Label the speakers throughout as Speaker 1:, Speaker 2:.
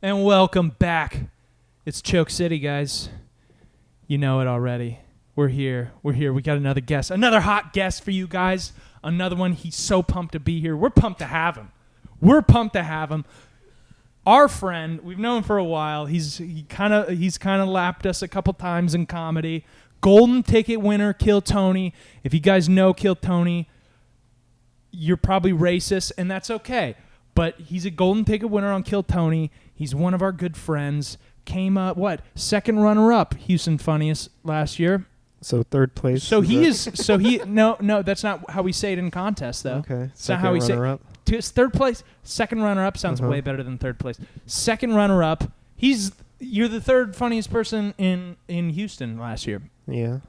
Speaker 1: And welcome back. It's Choke City, guys. You know it already. We're here. We got another guest. Another hot guest for you guys. Another one. He's so pumped to be here. We're pumped to have him. Our friend, we've known him for a while. He's kind of lapped us a couple times in comedy. Golden ticket winner, Kill Tony. If you guys know Kill Tony, you're probably racist, and that's okay. But he's a golden ticket winner on Kill Tony. He's one of our good friends. Came up, second runner-up, Houston Funniest last year.
Speaker 2: So third place.
Speaker 1: No, that's not how we say it in contests, though.
Speaker 2: Okay.
Speaker 1: It's not how we say it. It's third place. Second runner-up sounds way better than third place. Second runner-up. You're the third funniest person in Houston last year.
Speaker 2: Yeah.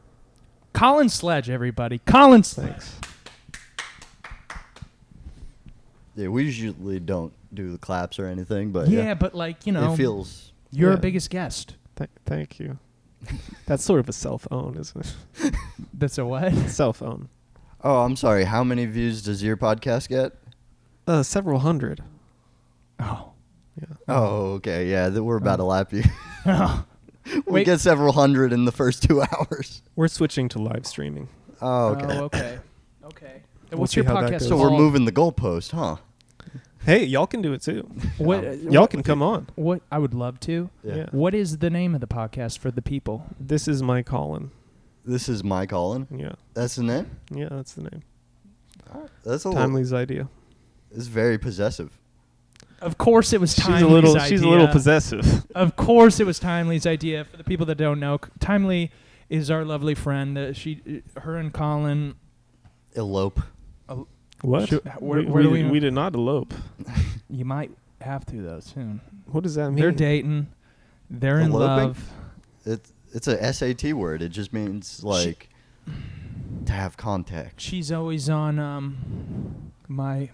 Speaker 1: Collin Sledge, everybody. Collin Sledge.
Speaker 2: Thanks.
Speaker 3: Yeah, we usually don't do the claps or anything, but
Speaker 1: but
Speaker 3: it feels.
Speaker 1: You're our biggest guest.
Speaker 2: Thank you. That's sort of a self-own, isn't it?
Speaker 1: That's a what?
Speaker 2: Self-own.
Speaker 3: Oh, I'm sorry. How many views does your podcast get?
Speaker 2: Several hundred.
Speaker 1: Oh.
Speaker 2: Yeah.
Speaker 3: Oh, okay. Yeah, we're about to lap you.
Speaker 1: Oh.
Speaker 3: We get several hundred in the first 2 hours.
Speaker 2: We're switching to live streaming.
Speaker 3: Oh, okay.
Speaker 1: Okay.
Speaker 2: We'll
Speaker 1: What's
Speaker 2: see
Speaker 1: your
Speaker 2: how that
Speaker 1: podcast
Speaker 2: goes.
Speaker 3: So
Speaker 1: called?
Speaker 3: we're moving the goalpost, huh?
Speaker 2: Hey, y'all can do it too.
Speaker 1: Y'all
Speaker 2: can come on.
Speaker 1: What I would love to.
Speaker 2: Yeah.
Speaker 1: What is the name of the podcast for the people?
Speaker 2: This is my Colin.
Speaker 3: This is my Colin.
Speaker 2: Yeah.
Speaker 3: That's the name?
Speaker 2: Yeah, that's the name.
Speaker 3: That's a
Speaker 2: Timely's idea.
Speaker 3: It's very possessive.
Speaker 1: Of course, it was Timely's idea.
Speaker 2: She's a little possessive.
Speaker 1: Of course, it was Timely's idea. For the people that don't know, Timely is our lovely friend. Her and Colin
Speaker 3: Elope.
Speaker 2: What? We did not elope.
Speaker 1: You might have to though soon.
Speaker 2: What does that mean?
Speaker 1: They're dating. They're in
Speaker 3: Eloping?
Speaker 1: love.
Speaker 3: It's a SAT word. It just means to have contact.
Speaker 1: She's always on my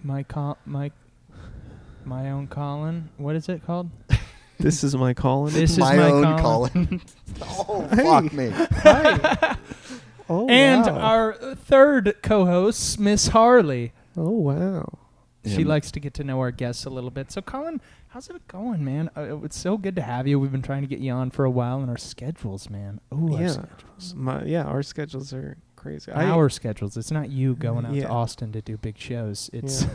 Speaker 1: own Colin. What is it called?
Speaker 2: This is my Colin.
Speaker 1: This is
Speaker 3: my own
Speaker 1: Colin.
Speaker 3: Oh,
Speaker 2: Hey.
Speaker 3: fuck me.
Speaker 2: Hi. Oh,
Speaker 1: And
Speaker 2: wow.
Speaker 1: our third co-host, Miss Harley.
Speaker 2: Oh, wow.
Speaker 1: She likes to get to know our guests a little bit. So, Colin, how's it going, man? It's so good to have you. We've been trying to get you on for a while, and our schedules, man. Oh, our schedules.
Speaker 2: Our schedules are crazy.
Speaker 1: Our schedules. It's not you going out
Speaker 2: Yeah.
Speaker 1: to Austin to do big shows. It's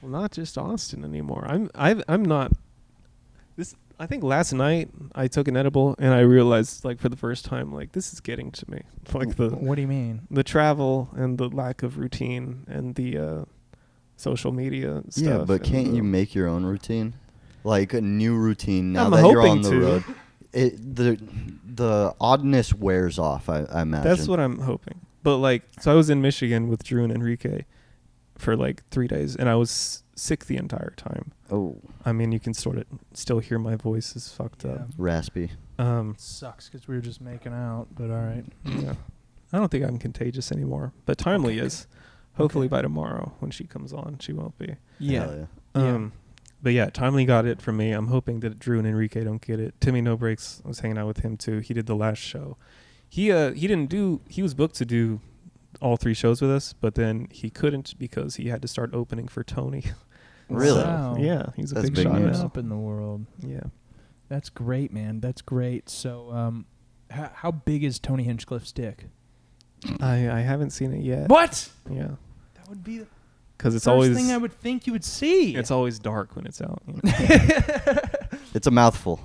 Speaker 2: Well, not just Austin anymore. I'm not. I think last night I took an edible and I realized, for the first time, this is getting to me.
Speaker 1: What do you mean?
Speaker 2: The travel and the lack of routine and the social media stuff.
Speaker 3: Yeah, but can't you make your own routine? Like a new routine now
Speaker 2: I'm
Speaker 3: that you're
Speaker 2: hoping
Speaker 3: on the
Speaker 2: to.
Speaker 3: road. The oddness wears off, I imagine.
Speaker 2: That's what I'm hoping. But so I was in Michigan with Drew and Enrique for 3 days, and I was sick the entire time.
Speaker 3: Oh.
Speaker 2: I mean, you can sort of still hear my voice is fucked up.
Speaker 3: Raspy.
Speaker 1: Sucks because we were just making out, but all right.
Speaker 2: Yeah. I don't think I'm contagious anymore, but Timely is. Hopefully by tomorrow when she comes on, she won't be.
Speaker 1: Yeah.
Speaker 2: But yeah, Timely got it from me. I'm hoping that Drew and Enrique don't get it. Timmy No Breaks, I was hanging out with him too. He did the last show. He was booked to do all 3 shows with us, but then he couldn't because he had to start opening for Tony.
Speaker 3: Really?
Speaker 1: Wow.
Speaker 2: Yeah, he's a
Speaker 3: That's
Speaker 2: big
Speaker 3: big
Speaker 2: shot
Speaker 3: news.
Speaker 2: now.
Speaker 1: Up in the world.
Speaker 2: Yeah.
Speaker 1: That's great, man. That's great. So, how big is Tony Hinchcliffe's dick?
Speaker 2: I haven't seen it yet.
Speaker 1: What?
Speaker 2: Yeah.
Speaker 1: That would be the
Speaker 2: Because it's
Speaker 1: first
Speaker 2: always
Speaker 1: thing I would think you would see.
Speaker 2: it's always dark when it's out.
Speaker 3: It's a mouthful.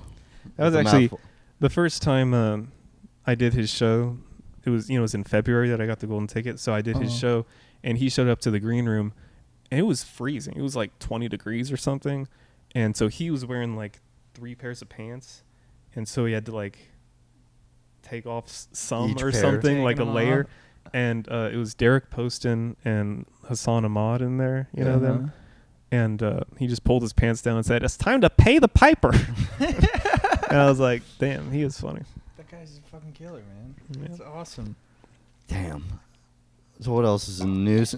Speaker 2: That was
Speaker 3: It's a
Speaker 2: actually
Speaker 3: mouthful.
Speaker 2: the first time I did his show. It was it was in February that I got the golden ticket. So I did his show, and he showed up to the green room, and it was freezing. It was 20 degrees or something, and so he was wearing 3 pairs of pants, and so he had to take off some
Speaker 3: Each
Speaker 2: or
Speaker 3: pair.
Speaker 2: something,
Speaker 1: Taking
Speaker 2: a
Speaker 1: them
Speaker 2: layer.
Speaker 1: off.
Speaker 2: And it was Derek Poston and Hassan Ahmad in there. You know them. And he just pulled his pants down and said, "It's time to pay the piper." And I was like, damn, he is funny.
Speaker 1: That guy's a fucking killer, man.
Speaker 2: Yeah.
Speaker 1: That's awesome.
Speaker 3: Damn. So what else is in the news?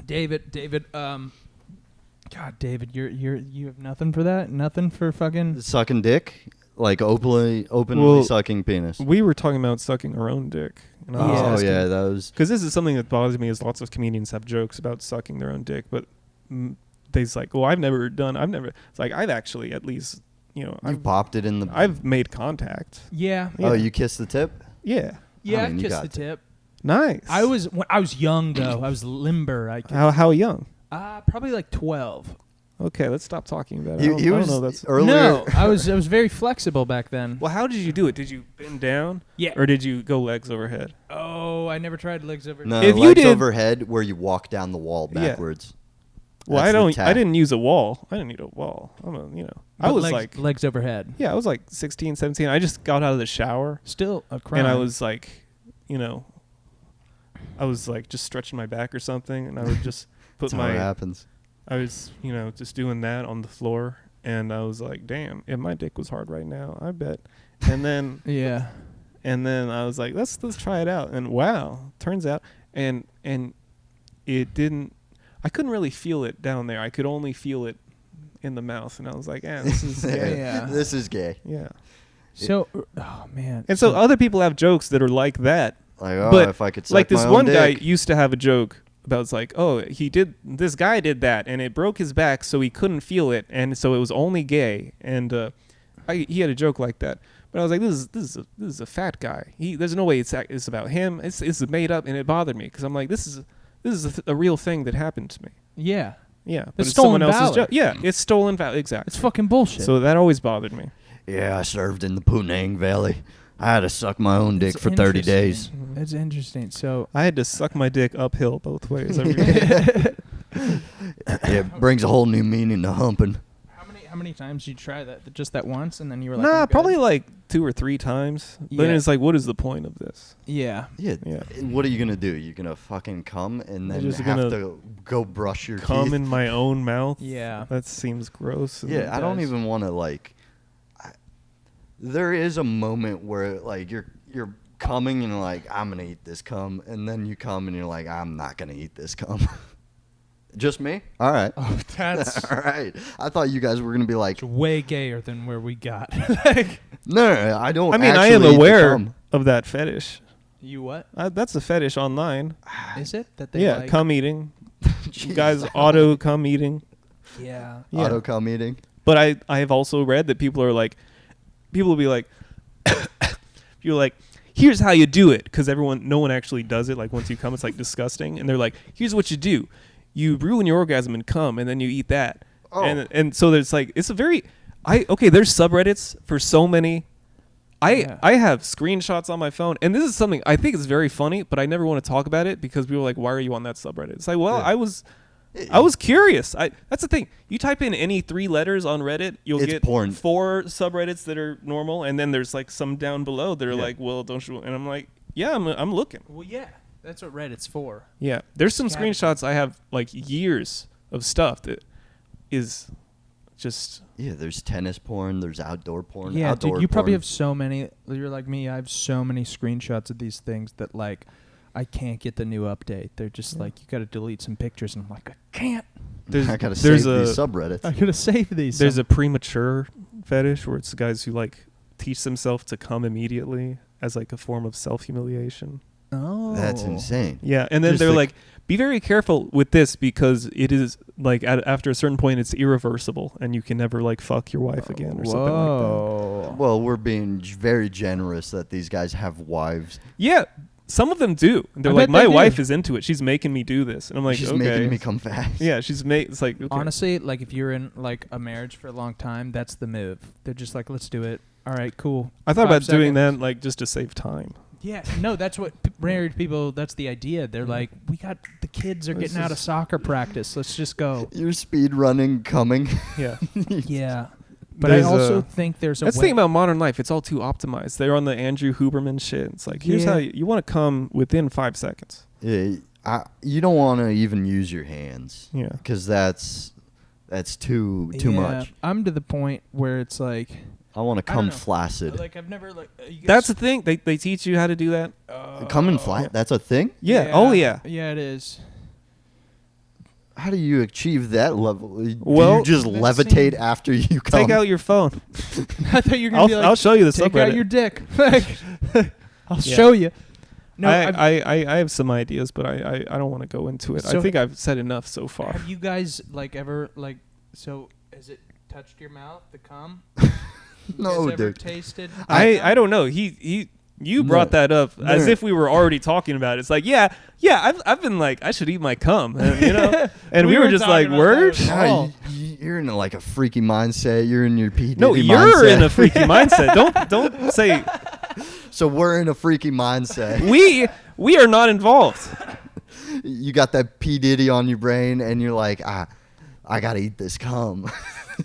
Speaker 1: David, God, David, you have nothing for that? Nothing for fucking
Speaker 3: Sucking dick? Openly
Speaker 2: Well,
Speaker 3: sucking penis.
Speaker 2: We were talking about sucking our own dick. And I was
Speaker 3: Oh,
Speaker 2: asking,
Speaker 3: yeah, that was...
Speaker 2: because this is something that bothers me is lots of comedians have jokes about sucking their own dick, but they's like, well, I've never. It's like, I've actually at least
Speaker 3: I've popped it in the.
Speaker 2: I've made contact.
Speaker 1: Yeah.
Speaker 3: Oh, you kissed the tip?
Speaker 2: Yeah.
Speaker 1: Yeah,
Speaker 3: I mean,
Speaker 1: I
Speaker 3: you
Speaker 1: kissed
Speaker 3: got
Speaker 1: the
Speaker 3: to.
Speaker 1: tip.
Speaker 2: Nice.
Speaker 1: I was young though. I was limber.
Speaker 2: How young?
Speaker 1: Probably like 12.
Speaker 2: Okay, let's stop talking about it.
Speaker 3: He
Speaker 2: I don't
Speaker 3: was
Speaker 2: know. That's
Speaker 3: earlier.
Speaker 1: No, I was very flexible back then.
Speaker 2: well. How did you do it? Did you bend down?
Speaker 1: Yeah.
Speaker 2: Or did you go legs overhead?
Speaker 1: Oh, I never tried legs over.
Speaker 3: No,
Speaker 2: If you
Speaker 3: legs
Speaker 2: did-
Speaker 3: overhead where you walk down the wall
Speaker 2: Yeah.
Speaker 3: backwards.
Speaker 2: Well,
Speaker 3: That's the
Speaker 2: I
Speaker 3: tap.
Speaker 2: didn't use a wall. I didn't need a wall. I
Speaker 1: But
Speaker 2: was
Speaker 1: legs,
Speaker 2: like,
Speaker 1: legs overhead.
Speaker 2: yeah, I was like 16, 17. I just got out of the shower
Speaker 1: Still a crime.
Speaker 2: and I was like, I was like just stretching my back or something, and I would just put
Speaker 3: That's how it happens.
Speaker 2: I was, just doing that on the floor, and I was like, damn, if my dick was hard right now, I bet. And then
Speaker 1: Yeah.
Speaker 2: and then I was like, let's try it out. And wow, turns out and it didn't I couldn't really feel it down there. I could only feel it in the mouth, and I was like, this is gay.
Speaker 1: Yeah.
Speaker 3: This is gay.
Speaker 2: Yeah.
Speaker 1: So, oh man.
Speaker 2: And so other people have jokes that are like that.
Speaker 3: Like, oh,
Speaker 2: But,
Speaker 3: if I could suck
Speaker 2: Like this
Speaker 3: my own
Speaker 2: one guy
Speaker 3: dick.
Speaker 2: used to have a joke about, it's like, oh, this guy did that, and it broke his back, so he couldn't feel it, and so it was only gay. And he had a joke like that. But I was like, this is a fat guy. There's no way it's about him. It's made up, and it bothered me because I'm like, this is a real thing that happened to me.
Speaker 1: Yeah.
Speaker 2: Yeah, but
Speaker 1: It's
Speaker 2: it's someone
Speaker 1: stolen
Speaker 2: else's
Speaker 1: valor.
Speaker 2: joke. Yeah, it's stolen valor. Exactly.
Speaker 1: It's fucking bullshit.
Speaker 2: So that always bothered me.
Speaker 3: Yeah, I served in the Penang Valley. I had to suck my own dick
Speaker 1: It's
Speaker 3: for 30 days.
Speaker 1: interesting. It's interesting. So
Speaker 2: I had to suck my dick uphill both ways every day.
Speaker 3: It brings a whole new meaning to humping.
Speaker 1: how many times did you try that? Just that once, and then you were like,
Speaker 2: Nah,
Speaker 1: I'm good?
Speaker 2: probably like 2 or 3 times. But then
Speaker 1: Yeah.
Speaker 2: it's like, what is the point of this?
Speaker 1: Yeah.
Speaker 3: Yeah.
Speaker 2: Yeah.
Speaker 3: What are you gonna do? You're gonna fucking come and then
Speaker 2: just
Speaker 3: have
Speaker 2: gonna
Speaker 3: to go brush your
Speaker 2: Come
Speaker 3: teeth.
Speaker 2: in my own mouth.
Speaker 1: Yeah.
Speaker 2: That seems gross.
Speaker 3: Yeah, I don't
Speaker 1: does.
Speaker 3: even want to like. There is a moment where like you're coming and you're like, I'm gonna eat this cum, and then you come and you're like, I'm not gonna eat this cum. Just me? All right.
Speaker 1: Oh, that's
Speaker 3: All right. I thought you guys were gonna be like,
Speaker 1: way gayer than where we got. Like,
Speaker 3: no, I don't.
Speaker 2: I mean, I am
Speaker 3: actually eat the
Speaker 2: aware
Speaker 3: cum.
Speaker 2: of that fetish.
Speaker 1: you what?
Speaker 2: That's a fetish online.
Speaker 1: Is it that they
Speaker 2: Yeah,
Speaker 1: like?
Speaker 2: cum eating.
Speaker 3: Jeez.
Speaker 2: Guys auto cum eating.
Speaker 1: Yeah.
Speaker 2: Yeah.
Speaker 3: Auto cum eating.
Speaker 2: But I have also read that people will be like, you're like, here's how you do it, because no one actually does it. Like once you come, it's like disgusting, and they're like, here's what you do: you ruin your orgasm and come, and then you eat that.
Speaker 3: Oh.
Speaker 2: And so there's like, it's a very, there's subreddits for so many.
Speaker 1: Yeah.
Speaker 2: I have screenshots on my phone, and this is something I think is very funny, but I never want to talk about it because people are like, why are you on that subreddit? It's like, well,
Speaker 3: Yeah.
Speaker 2: I was curious. That's the thing. You type in any 3 letters on Reddit, you'll
Speaker 3: It's
Speaker 2: get
Speaker 3: porn.
Speaker 2: 4 subreddits that are normal, and then there's like some down below that are
Speaker 3: Yeah.
Speaker 2: like, well, don't you? And I'm like, yeah, I'm looking.
Speaker 1: Well, yeah. That's what Reddit's for.
Speaker 2: Yeah, there's some
Speaker 1: Scattered.
Speaker 2: screenshots I have like years of stuff that is just
Speaker 3: Yeah, there's tennis porn. There's outdoor porn.
Speaker 1: Yeah,
Speaker 3: outdoor
Speaker 1: dude, you probably
Speaker 3: porn.
Speaker 1: have so many. You're like me. I have so many screenshots of these things that like I can't get the new update. They're just like you got to delete some pictures, and I'm like, I can't.
Speaker 3: I gotta
Speaker 2: there's
Speaker 3: save these subreddits.
Speaker 1: I gotta save these.
Speaker 2: There's a premature fetish where it's guys who like teach themselves to come immediately as like a form of self-humiliation.
Speaker 1: Oh,
Speaker 3: That's insane.
Speaker 2: Yeah, and then
Speaker 3: Just
Speaker 2: they're
Speaker 3: like-
Speaker 2: like, be very careful with this because it is like after a certain point it's irreversible and you can never like fuck your wife again or something like that.
Speaker 1: Whoa.
Speaker 3: Well, we're being very generous that these guys have wives.
Speaker 2: Yeah, some of them do. They're
Speaker 1: I
Speaker 2: like,
Speaker 1: bet
Speaker 2: my
Speaker 1: they do.
Speaker 2: wife is into it. She's making me do this, and I'm like,
Speaker 3: She's
Speaker 2: okay.
Speaker 3: making me come fast.
Speaker 2: Yeah, it's like okay.
Speaker 1: Honestly, like if you're in like a marriage for a long time, that's the move. They're just like, let's do it. All right, cool.
Speaker 2: I thought
Speaker 1: 5
Speaker 2: about doing
Speaker 1: seconds.
Speaker 2: that like just to save time.
Speaker 1: Yeah, no, that's what married people. That's the idea. They're like, we got the kids are
Speaker 2: This
Speaker 1: getting out of
Speaker 2: is-
Speaker 1: soccer practice. Let's just go.
Speaker 3: You're speed running, coming.
Speaker 2: Yeah,
Speaker 1: Yeah, but
Speaker 2: There's
Speaker 1: I also
Speaker 2: a-
Speaker 1: think there's a
Speaker 2: that's the
Speaker 1: way.
Speaker 2: thing about modern life. It's all too optimized. They're on the Andrew Huberman shit. It's like here's
Speaker 1: Yeah.
Speaker 2: how you want to come within 5 seconds.
Speaker 3: Yeah, you don't want to even use your hands.
Speaker 2: Yeah.
Speaker 3: Because that's too
Speaker 1: Yeah,
Speaker 3: much.
Speaker 1: I'm to the point where it's like,
Speaker 3: I want to
Speaker 1: I don't
Speaker 3: come
Speaker 1: know.
Speaker 3: flaccid.
Speaker 1: like I've never like. You
Speaker 2: That's the
Speaker 1: guys,
Speaker 2: thing. They teach you how to do that.
Speaker 3: Coming flat? That's a thing?
Speaker 2: Yeah. Oh yeah.
Speaker 1: Yeah, it is.
Speaker 3: How do you achieve that level? Do
Speaker 2: Well,
Speaker 3: you just
Speaker 1: that
Speaker 3: levitate
Speaker 1: seems-
Speaker 3: after you come?
Speaker 2: Take out your phone.
Speaker 1: I thought you were gonna be like,
Speaker 2: I'll show you the
Speaker 1: take
Speaker 2: subreddit.
Speaker 1: out your dick. Like, I'll
Speaker 2: Yeah.
Speaker 1: show you. No,
Speaker 2: I have some ideas, but I don't want to go into it.
Speaker 1: So-
Speaker 2: I think I've said enough so far.
Speaker 1: have you guys like ever like? So has it touched your mouth? The cum?
Speaker 3: No,
Speaker 1: guys ever
Speaker 3: dude.
Speaker 1: tasted?
Speaker 2: I don't know. You brought that up as if we were already talking about it. It's like, yeah. I've been like, I should eat my cum, you know. And we were just like,
Speaker 1: talking about
Speaker 2: word.
Speaker 1: that.
Speaker 3: No, you're in like a freaky mindset. You're in your P.
Speaker 2: No,
Speaker 3: Diddy
Speaker 2: you're
Speaker 3: mindset.
Speaker 2: in a freaky mindset. Don't say
Speaker 3: So we're in a freaky mindset.
Speaker 2: we are not involved.
Speaker 3: You got that P. Diddy on your brain, and you're like, I gotta eat this cum.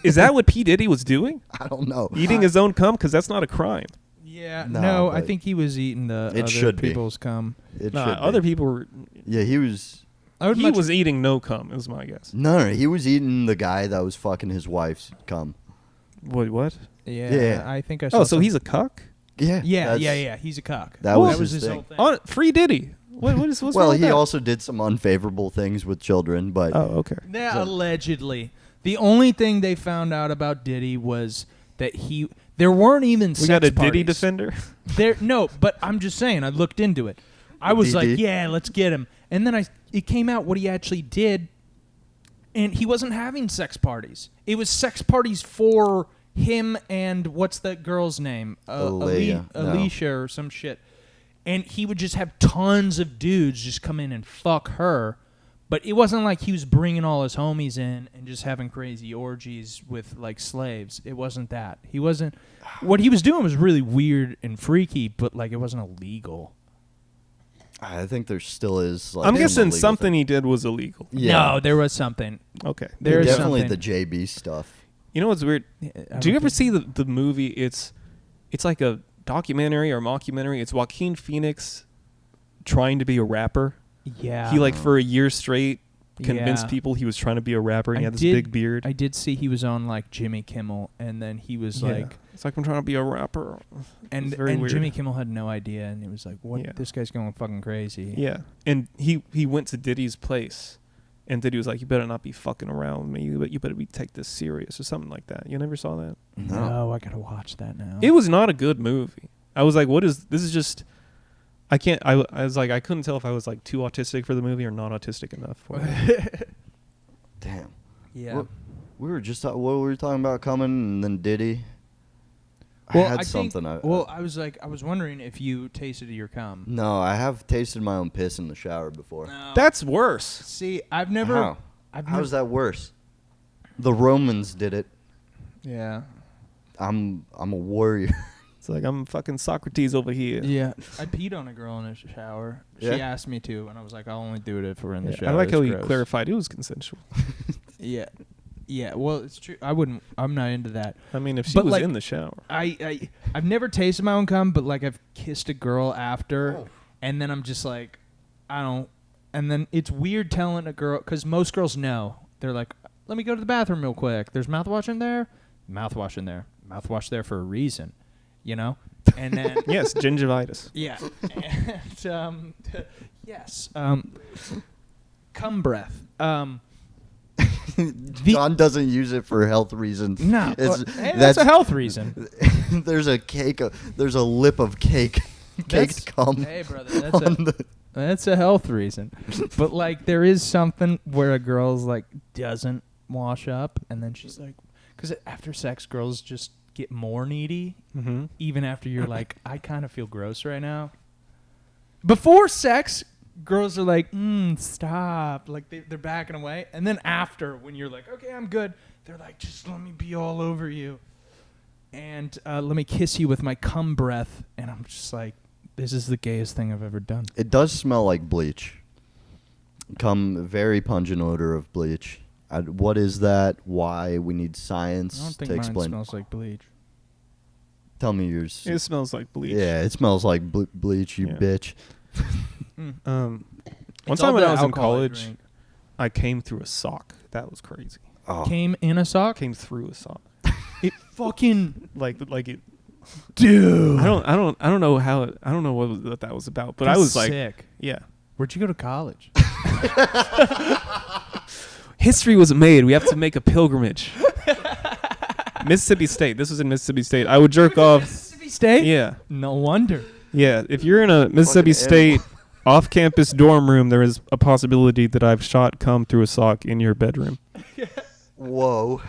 Speaker 2: Is that what P. Diddy was doing?
Speaker 3: I don't know.
Speaker 2: Eating his own cum? Because that's not a crime.
Speaker 1: Yeah,
Speaker 3: No,
Speaker 1: no, I
Speaker 3: but
Speaker 1: think he was eating the
Speaker 3: it
Speaker 1: other
Speaker 3: should be.
Speaker 1: people's cum.
Speaker 3: It
Speaker 2: Nah,
Speaker 3: should be.
Speaker 2: other people were.
Speaker 3: Yeah, he was.
Speaker 2: He was eating no cum. Is my guess.
Speaker 3: No, he was eating the guy that was fucking his wife's cum.
Speaker 2: Wait, what?
Speaker 1: Yeah, I think I saw.
Speaker 2: Oh, so he's a cuck?
Speaker 3: Yeah.
Speaker 1: Yeah. He's a cock.
Speaker 3: That was his
Speaker 1: his
Speaker 3: thing.
Speaker 1: whole thing.
Speaker 2: On free Diddy. What's
Speaker 3: Well,
Speaker 2: wrong with
Speaker 3: he
Speaker 2: that?
Speaker 3: also did some unfavorable things with children, but
Speaker 2: Oh, okay.
Speaker 1: Yeah,
Speaker 3: So-
Speaker 1: allegedly. The only thing they found out about Diddy was that there weren't even
Speaker 2: We
Speaker 1: sex
Speaker 2: got a
Speaker 1: parties.
Speaker 2: Diddy defender.
Speaker 1: No, but I'm just saying. I looked into it. I was like,
Speaker 3: DD?
Speaker 1: yeah, let's get him. And then it came out what he actually did, and he wasn't having sex parties. It was sex parties for him and what's that girl's name?
Speaker 3: Aaliyah. No.
Speaker 1: Alicia or some shit. And he would just have tons of dudes just come in and fuck her. But it wasn't like he was bringing all his homies in and just having crazy orgies with like slaves. It wasn't that. He wasn't. What he was doing was really weird and freaky, but like it wasn't illegal.
Speaker 3: I think there still is. Like,
Speaker 2: I'm
Speaker 3: some
Speaker 2: guessing
Speaker 3: illegal
Speaker 2: something
Speaker 3: thing.
Speaker 2: he did was illegal.
Speaker 3: Yeah.
Speaker 1: No, there was something.
Speaker 2: Okay.
Speaker 1: There is
Speaker 3: definitely
Speaker 1: something.
Speaker 3: the JB stuff.
Speaker 2: You know what's weird?
Speaker 1: I
Speaker 2: Do
Speaker 1: don't
Speaker 2: you ever
Speaker 1: think-
Speaker 2: see the movie? It's like a documentary or mockumentary. It's Joaquin Phoenix trying to be a rapper.
Speaker 1: Yeah.
Speaker 2: He like for a year straight convinced
Speaker 1: Yeah.
Speaker 2: people he was trying to be a rapper, and he
Speaker 1: I
Speaker 2: had this
Speaker 1: did-
Speaker 2: big beard.
Speaker 1: I did see he was on like Jimmy Kimmel, and then he was
Speaker 2: Yeah.
Speaker 1: like,
Speaker 2: It's like I'm trying to be a rapper.
Speaker 1: and
Speaker 2: It's very weird.
Speaker 1: Jimmy Kimmel had no idea, and he was like, "What?
Speaker 2: Yeah.
Speaker 1: This guy's going fucking crazy."
Speaker 2: Yeah, and he went to Diddy's place, and Diddy was like, "You better not be fucking around with me. You better take this serious," or something like that. You never saw that?
Speaker 1: No, I gotta watch that now.
Speaker 2: It was not a good movie. I was like, "What is this? Is just." I can't. I was like, I couldn't tell if I was like too autistic for the movie or not autistic enough for it.
Speaker 3: Damn.
Speaker 1: Yeah.
Speaker 3: What, we were just what were we talking about coming and then Diddy.
Speaker 1: Well,
Speaker 3: I had
Speaker 1: I think-
Speaker 3: something.
Speaker 1: I was wondering if you tasted your cum.
Speaker 3: No, I have tasted my own piss in the shower before.
Speaker 1: No.
Speaker 2: That's worse.
Speaker 1: See, I've never.
Speaker 3: How?
Speaker 1: I've
Speaker 3: How's
Speaker 1: never,
Speaker 3: that worse? The Romans did it.
Speaker 1: Yeah.
Speaker 3: I'm a warrior.
Speaker 2: It's like I'm fucking Socrates over here.
Speaker 1: Yeah. I peed on a girl in a shower. She
Speaker 3: Yeah?
Speaker 1: asked me to, and I was like, I'll only do it if we're in the
Speaker 2: Yeah,
Speaker 1: shower.
Speaker 2: I like how
Speaker 1: It's
Speaker 2: he
Speaker 1: gross.
Speaker 2: clarified it was consensual.
Speaker 1: Yeah. Yeah. Well, it's true. I'm not into that.
Speaker 2: I mean, if she
Speaker 1: But,
Speaker 2: was
Speaker 1: like,
Speaker 2: in the shower.
Speaker 1: I've never tasted my own cum, but like I've kissed a girl after, and then I'm just like, I don't. And then it's weird telling a girl, because most girls know. They're like, let me go to the bathroom real quick. There's mouthwash in there. Mouthwash in there. Mouthwash there for a reason, you know. And then
Speaker 2: Yes, gingivitis.
Speaker 1: yeah, and yes, cum breath.
Speaker 3: John doesn't use it for health reasons.
Speaker 1: No,
Speaker 3: It's-
Speaker 1: hey, that's a health reason.
Speaker 3: There's a cake. There's a lip of cake. Caked cum.
Speaker 1: Hey, brother, that's a health reason. But like, there is something where a girl's like doesn't wash up, and then she's like, because after sex, girls just get more needy,
Speaker 2: Mm-hmm.
Speaker 1: even after you're like, I kind of feel gross right now. Before sex, girls are like, stop, like they're backing away, and then after, when you're like, okay, I'm good, they're like, just let me be all over you, and let me kiss you with my cum breath, and I'm just like, this is the gayest thing I've ever done.
Speaker 3: It does smell like bleach. Very pungent odor of bleach. What is that? Why? We need
Speaker 1: I
Speaker 3: science
Speaker 1: don't think
Speaker 3: to
Speaker 1: mine
Speaker 3: explain.
Speaker 1: smells like bleach.
Speaker 3: Tell me yours.
Speaker 2: It smells like bleach.
Speaker 3: Yeah, it smells like bleach, you
Speaker 2: Yeah.
Speaker 3: bitch.
Speaker 2: One
Speaker 1: It's
Speaker 2: time
Speaker 1: all
Speaker 2: when
Speaker 1: the
Speaker 2: I was in
Speaker 1: alcohol I
Speaker 2: college,
Speaker 1: drink.
Speaker 2: I came through a sock. That was crazy.
Speaker 3: Oh.
Speaker 1: Came in a sock?
Speaker 2: Came through a sock.
Speaker 1: It fucking
Speaker 2: Like it.
Speaker 1: dude.
Speaker 2: I don't know how. I don't know what that was about. But I
Speaker 1: That's
Speaker 2: was like,
Speaker 1: sick.
Speaker 2: yeah.
Speaker 1: Where'd you go to college?
Speaker 2: History was made. We have to make a pilgrimage. Mississippi State. This was in Mississippi State. I would jerk off.
Speaker 1: Mississippi State?
Speaker 2: Yeah.
Speaker 1: No wonder.
Speaker 2: Yeah. If you're in a Mississippi
Speaker 3: Fucking
Speaker 2: State off-campus dorm room, there is a possibility that I've shot cum through a sock in your bedroom.
Speaker 3: Whoa.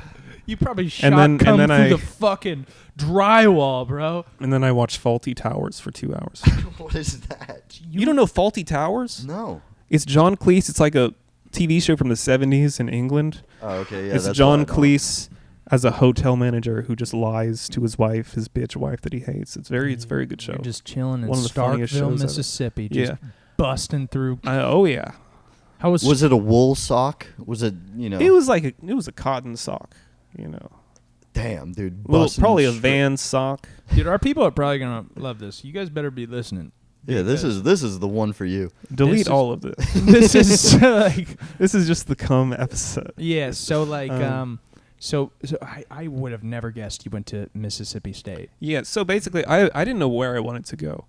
Speaker 1: You probably shot
Speaker 2: then
Speaker 1: cum through
Speaker 2: I-
Speaker 1: the fucking drywall, bro.
Speaker 2: And then I watched Faulty Towers for 2 hours.
Speaker 3: What is that?
Speaker 2: You don't know Faulty Towers?
Speaker 3: No.
Speaker 2: It's John Cleese. It's like a TV show from the 70s in England.
Speaker 3: Oh, okay. Yeah,
Speaker 2: It's
Speaker 3: that's
Speaker 2: John
Speaker 3: what I know.
Speaker 2: Cleese as a hotel manager who just lies to his wife, his bitch wife that he hates. It's a very good show.
Speaker 1: You're just chilling in
Speaker 2: One of the funniest
Speaker 1: Starkville,
Speaker 2: shows ever.
Speaker 1: Mississippi, just
Speaker 2: Yeah.
Speaker 1: busting through.
Speaker 2: Oh yeah.
Speaker 1: How
Speaker 3: Was it a wool sock? Was it,
Speaker 2: It was like it was a cotton sock, you know.
Speaker 3: Damn, dude.
Speaker 2: Probably a
Speaker 3: straight-
Speaker 2: Van sock.
Speaker 1: Dude, our people are probably gonna love this. You guys better be listening.
Speaker 3: Yeah, this is the one for you.
Speaker 2: Delete
Speaker 1: is-
Speaker 2: all of this.
Speaker 1: This is like,
Speaker 2: This is just the cum episode.
Speaker 1: yeah. So like,
Speaker 2: Um,
Speaker 1: so I would have never guessed you went to Mississippi State.
Speaker 2: Yeah, so basically I didn't know where I wanted to go.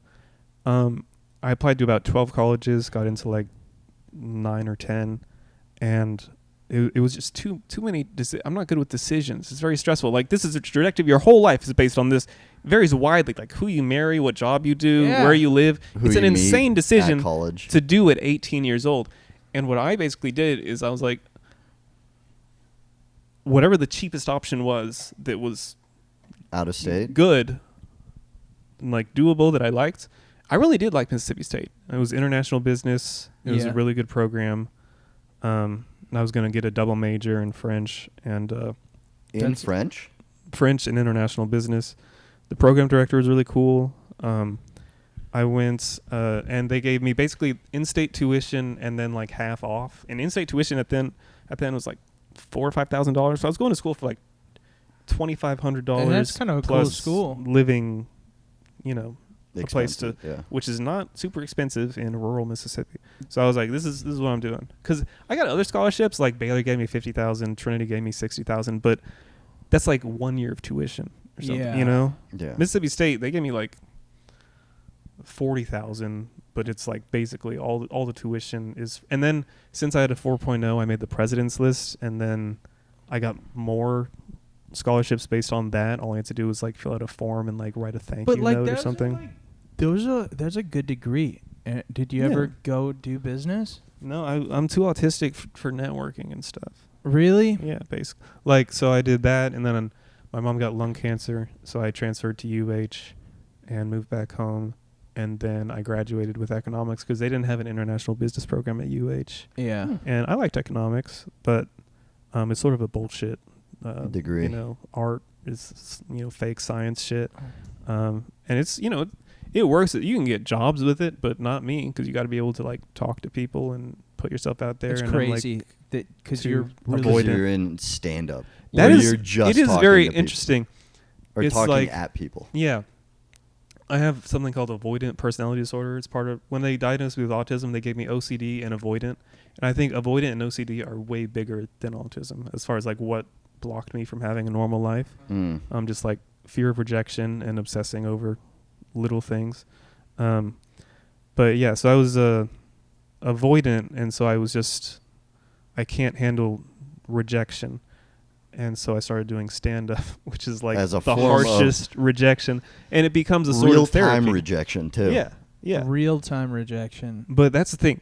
Speaker 2: I applied to about 12 colleges, got into like 9 or 10, and it was just too many. I'm not good with decisions. It's very stressful. Like, this is a trajectory of your whole life is based on this. It varies widely, like who you marry, what job you do,
Speaker 1: Yeah.
Speaker 2: where you live.
Speaker 3: Who
Speaker 2: It's an
Speaker 3: you meet
Speaker 2: insane decision
Speaker 3: at college.
Speaker 2: to do at 18 years old. And what I basically did is I was like, whatever the cheapest option was that was
Speaker 3: Out of state.
Speaker 2: good and like doable that I liked. I really did like Mississippi State. It was international business. It was
Speaker 1: Yeah.
Speaker 2: a really good program. I was going to get a double major in French and
Speaker 3: In
Speaker 1: That's-
Speaker 3: French.
Speaker 2: French and international business. The program director was really cool. I went and they gave me basically in-state tuition and then like half off. And in-state tuition at then was like $4,000 or $5,000. So I was going to school for like $2,500.
Speaker 1: And that's kind of a cool
Speaker 2: plus
Speaker 1: school.
Speaker 2: living, you know, a place to,
Speaker 3: Yeah.
Speaker 2: which is not super expensive in rural Mississippi. So I was like, this is what I'm doing. Because I got other scholarships, like Baylor gave me $50,000, Trinity gave me $60,000, but that's like 1 year of tuition or something,
Speaker 1: Yeah.
Speaker 2: you know?
Speaker 3: Yeah.
Speaker 2: Mississippi State, they gave me like $40,000, but it's like basically all the tuition is. And then since I had a 4.0, I made the president's list, and then I got more scholarships based on that. All I had to do was like fill out a form and like write a thank you note or something.
Speaker 1: That's a good degree. Did you
Speaker 2: Yeah.
Speaker 1: ever go do business?
Speaker 2: No, I'm too autistic for networking and stuff.
Speaker 1: Really?
Speaker 2: Yeah, basically. Like, so I did that, and then my mom got lung cancer, so I transferred to UH and moved back home. And then I graduated with economics because they didn't have an international business program at UH.
Speaker 1: Yeah.
Speaker 2: And I liked economics, but it's sort of a bullshit
Speaker 3: Degree.
Speaker 2: You know, art is, you know, fake science shit. And it's, you know, it works. You can get jobs with it, but not me, because you got to be able to like talk to people and put yourself out there.
Speaker 1: It's
Speaker 2: and
Speaker 1: crazy that because
Speaker 2: to
Speaker 1: you're
Speaker 2: avoid
Speaker 3: Because
Speaker 2: it.
Speaker 3: you're in stand up.
Speaker 2: That is,
Speaker 3: you're just
Speaker 2: it is
Speaker 3: talking
Speaker 2: very
Speaker 3: to people.
Speaker 2: interesting.
Speaker 3: Or
Speaker 2: It's
Speaker 3: talking
Speaker 2: like-
Speaker 3: at people.
Speaker 2: Yeah. I have something called avoidant personality disorder. It's part of, when they diagnosed me with autism, they gave me OCD and avoidant. And I think avoidant and OCD are way bigger than autism as far as like what blocked me from having a normal life. Just like fear of rejection and obsessing over little things. But yeah, so I was avoidant, and so I can't handle rejection. And so I started doing stand-up, which is like
Speaker 3: As a
Speaker 2: the
Speaker 3: form of
Speaker 2: harshest rejection. And it becomes a sort of therapy.
Speaker 3: Real-time rejection, too.
Speaker 2: Yeah.
Speaker 1: real-time rejection.
Speaker 2: But that's the thing.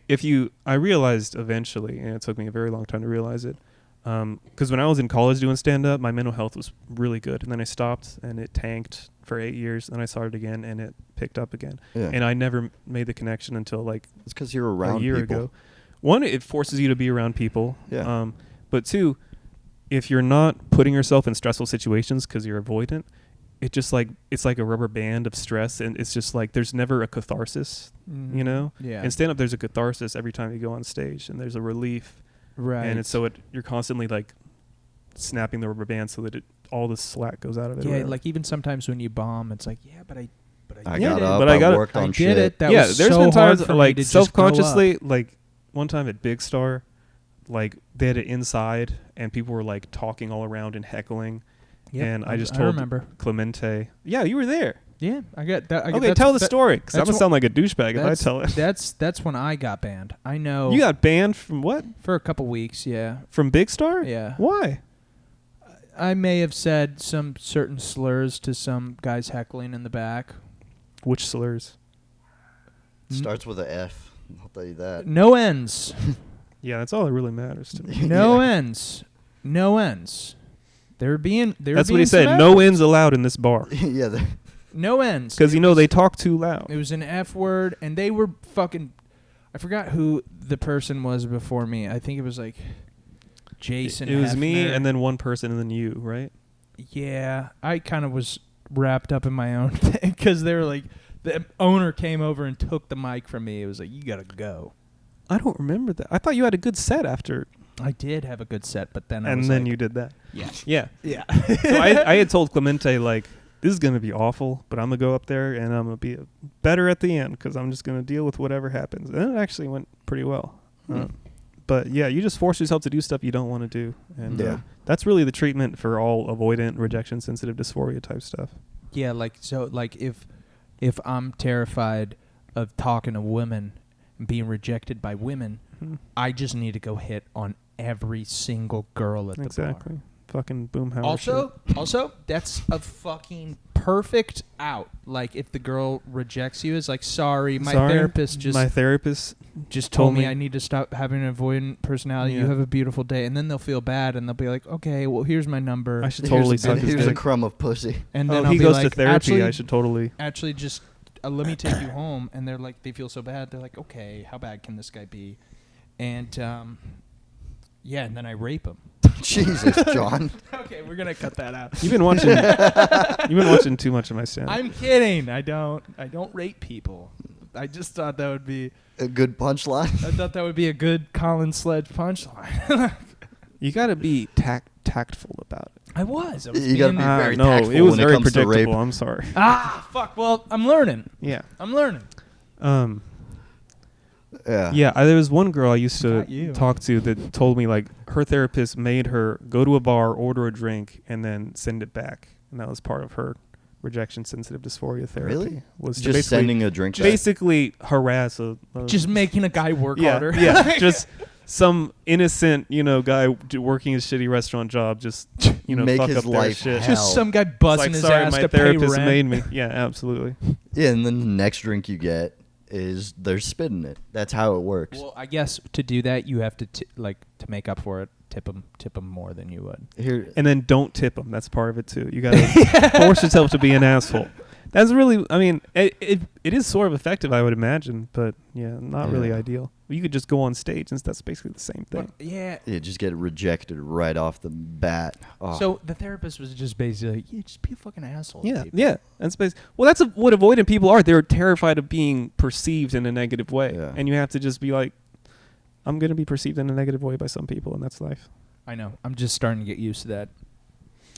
Speaker 2: I realized eventually, and it took me a very long time to realize it, because when I was in college doing stand-up, my mental health was really good. And then I stopped, and it tanked for 8 years. Then I started again, and it picked up again.
Speaker 3: Yeah.
Speaker 2: And I never made the connection until like
Speaker 3: It's because you're around
Speaker 2: a year
Speaker 3: people.
Speaker 2: ago. One, it forces you to be around people.
Speaker 3: Yeah.
Speaker 2: But two, if you're not putting yourself in stressful situations because you're avoidant, it's like a rubber band of stress, and it's just like there's never a catharsis, you know?
Speaker 1: Yeah.
Speaker 2: In stand-up, there's a catharsis every time you go on stage, and there's a relief.
Speaker 1: Right.
Speaker 2: And it's you're constantly like snapping the rubber band so that all the slack goes out of it. or
Speaker 1: yeah,
Speaker 2: whatever.
Speaker 1: like even sometimes when you bomb, it's like, yeah, but I
Speaker 3: I
Speaker 1: did
Speaker 3: got
Speaker 1: it.
Speaker 3: up.
Speaker 2: But I got it.
Speaker 3: worked
Speaker 1: I
Speaker 3: on
Speaker 1: did
Speaker 3: shit.
Speaker 1: it. That
Speaker 2: yeah,
Speaker 1: was
Speaker 2: there's
Speaker 1: so
Speaker 2: been times
Speaker 1: hard for me
Speaker 2: like
Speaker 1: to just go
Speaker 2: self-consciously,
Speaker 1: up.
Speaker 2: like one time at Big Star, like they had it inside and people were like talking all around and heckling.
Speaker 1: Yep,
Speaker 2: and I just
Speaker 1: I
Speaker 2: told
Speaker 1: remember.
Speaker 2: Clemente, yeah, you were there.
Speaker 1: Yeah, I got that.
Speaker 2: Okay, tell the story, because I'm
Speaker 1: that's
Speaker 2: gonna sound like a douchebag if I
Speaker 1: That's
Speaker 2: tell it.
Speaker 1: That's when I got banned. I know.
Speaker 2: You got banned from what?
Speaker 1: for a couple weeks. Yeah.
Speaker 2: From Big Star?
Speaker 1: Yeah.
Speaker 2: Why?
Speaker 1: I may have said some certain slurs to some guys heckling in the back.
Speaker 2: Which slurs?
Speaker 3: Starts with an F. I'll tell you that.
Speaker 1: No ends.
Speaker 2: Yeah, that's all that really matters to me.
Speaker 1: No
Speaker 3: Yeah.
Speaker 1: ends. No ends.
Speaker 2: That's what he said. No ends allowed in this bar.
Speaker 3: Yeah.
Speaker 1: No ends.
Speaker 2: Because they talk too loud.
Speaker 1: It was an F word, and they were fucking. I forgot who the person was before me. I think it was like Jason.
Speaker 2: It was me,
Speaker 1: Hefner.
Speaker 2: and then one person, and then you, right?
Speaker 1: Yeah, I kind of was wrapped up in my own thing because they were like, the owner came over and took the mic from me. It was like, you gotta go.
Speaker 2: I don't remember that. I thought you had a good set after.
Speaker 1: I did have a good set, but then
Speaker 2: you did that.
Speaker 1: Yeah.
Speaker 2: Yeah.
Speaker 1: Yeah.
Speaker 2: So I had told Clemente, like, this is going to be awful, but I'm going to go up there and I'm going to be better at the end because I'm just going to deal with whatever happens. And it actually went pretty well. But, yeah, you just force yourself to do stuff you don't want to do. And that's really the treatment for all avoidant, rejection-sensitive dysphoria type stuff.
Speaker 1: Yeah, if I'm terrified of talking to women and being rejected by women, I just need to go hit on every single girl at the bar.
Speaker 2: Exactly. Fucking boomhauer
Speaker 1: Also, that's a fucking perfect out. Like, if the girl rejects you, it's like, sorry, my therapist just told me I need to stop having an avoidant personality. Yeah. You have a beautiful day. And then they'll feel bad, and they'll be like, okay, well, here's my number.
Speaker 2: I should totally suck his dick.
Speaker 3: Here's a crumb of pussy.
Speaker 1: And then
Speaker 2: he goes to therapy. I should totally.
Speaker 1: Actually, just let me take you home. And they're like, they feel so bad. They're like, okay, how bad can this guy be? And, and then I rape him.
Speaker 3: Jesus, John.
Speaker 1: Okay, we're gonna cut that out.
Speaker 2: You've been watching too much of my stand.
Speaker 1: I'm kidding. I don't rape people. I just thought that would be
Speaker 3: a good punchline.
Speaker 1: I thought that would be a good Collin Sledge punchline.
Speaker 2: You got to be tactful about it.
Speaker 1: I was
Speaker 3: you got to be very tactful.
Speaker 2: It was
Speaker 3: when
Speaker 2: very
Speaker 3: it comes to rape.
Speaker 2: predictable. I'm sorry.
Speaker 1: Fuck. Well, I'm learning.
Speaker 2: Yeah,
Speaker 1: I'm learning.
Speaker 2: Yeah, there was one girl I used to talk to that told me, like, her therapist made her go to a bar, order a drink, and then send it back. And that was part of her rejection-sensitive dysphoria therapy.
Speaker 3: Really?
Speaker 2: Was
Speaker 3: just sending a drink back?
Speaker 2: Basically harass
Speaker 1: just making a guy work harder.
Speaker 2: Yeah, just some innocent, guy working his shitty restaurant job, just,
Speaker 3: make
Speaker 2: fuck
Speaker 3: his
Speaker 2: up their
Speaker 3: life
Speaker 2: shit.
Speaker 3: hell.
Speaker 1: Just some guy busting his
Speaker 2: sorry,
Speaker 1: ass
Speaker 2: my
Speaker 1: to pay
Speaker 2: therapist
Speaker 1: rent.
Speaker 2: made me. Yeah, absolutely.
Speaker 3: Yeah, and then the next drink you get is they're spitting it. That's how it works.
Speaker 1: Well, I guess to do that, you have to to make up for it. Tip them more than you would.
Speaker 3: Here,
Speaker 2: and then don't tip them. That's part of it too. You gotta force yourself to be an asshole. That's really. I mean, it is sort of effective, I would imagine, but not really ideal. You could just go on stage, and that's basically the same thing.
Speaker 1: Yeah,
Speaker 3: just get rejected right off the bat. Oh.
Speaker 1: So the therapist was just basically, just be a fucking asshole.
Speaker 2: Yeah. That's well, that's what avoidant people are. They're terrified of being perceived in a negative way, and you have to just be like, I'm going to be perceived in a negative way by some people, and that's life.
Speaker 1: I know. I'm just starting to get used to that.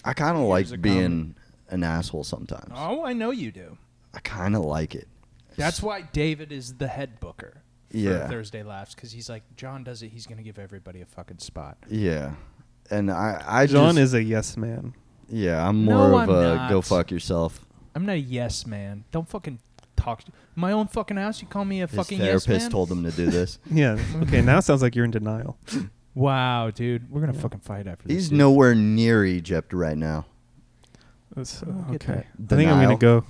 Speaker 3: I kind of like being an asshole sometimes.
Speaker 1: Oh, I know you do.
Speaker 3: I kind of like it.
Speaker 1: That's why David is the head booker for Thursday Laughs, because he's like, John does it, he's going to give everybody a fucking spot.
Speaker 3: Yeah. And I
Speaker 2: John is a yes man.
Speaker 3: Yeah, I'm more of a go fuck yourself.
Speaker 1: I'm not a yes man. Don't fucking talk to my own fucking house. You call me a fucking yes man?
Speaker 3: His therapist told him to do this.
Speaker 2: Yeah. Okay, now it sounds like you're in denial.
Speaker 1: Wow, dude. We're going to fucking fight after this.
Speaker 3: He's nowhere near Egypt right now.
Speaker 2: That's okay. I think I'm going to go.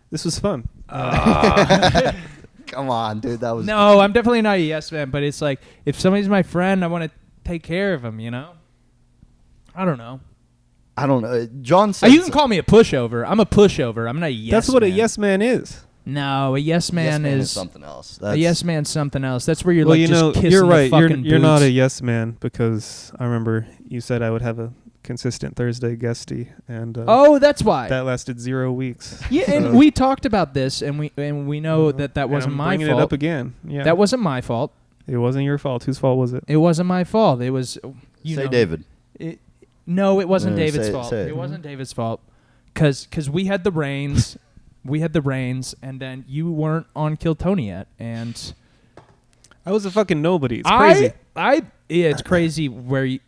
Speaker 2: This was fun.
Speaker 3: Come on, dude. That was...
Speaker 1: No, I'm definitely not a yes man, but it's like, if somebody's my friend, I want to take care of him, I don't know. John said...
Speaker 3: You
Speaker 1: can call me a pushover. I'm a pushover. I'm not a yes man.
Speaker 2: That's what a yes man is.
Speaker 1: No, a yes man
Speaker 3: is something else.
Speaker 1: A yes man's something else. That's where you're
Speaker 2: just
Speaker 1: kissing
Speaker 2: you're right.
Speaker 1: the fucking
Speaker 2: You're not
Speaker 1: boots.
Speaker 2: a yes man, because I remember you said I would have a consistent Thursday guestie, and
Speaker 1: that's why
Speaker 2: that lasted 0 weeks.
Speaker 1: Yeah, and we talked about this, and we know that wasn't my fault.
Speaker 2: Bringing it up again. Yeah,
Speaker 1: that wasn't my fault.
Speaker 2: It wasn't your fault. Whose fault was it?
Speaker 1: It wasn't my fault. It was
Speaker 3: David.
Speaker 1: No, it wasn't David's
Speaker 3: fault.
Speaker 1: fault. It wasn't David's fault, because we had the reins. We had the reins, and then you weren't on Kill Tony yet, and
Speaker 2: I was a fucking nobody. It's crazy.
Speaker 1: It's crazy where you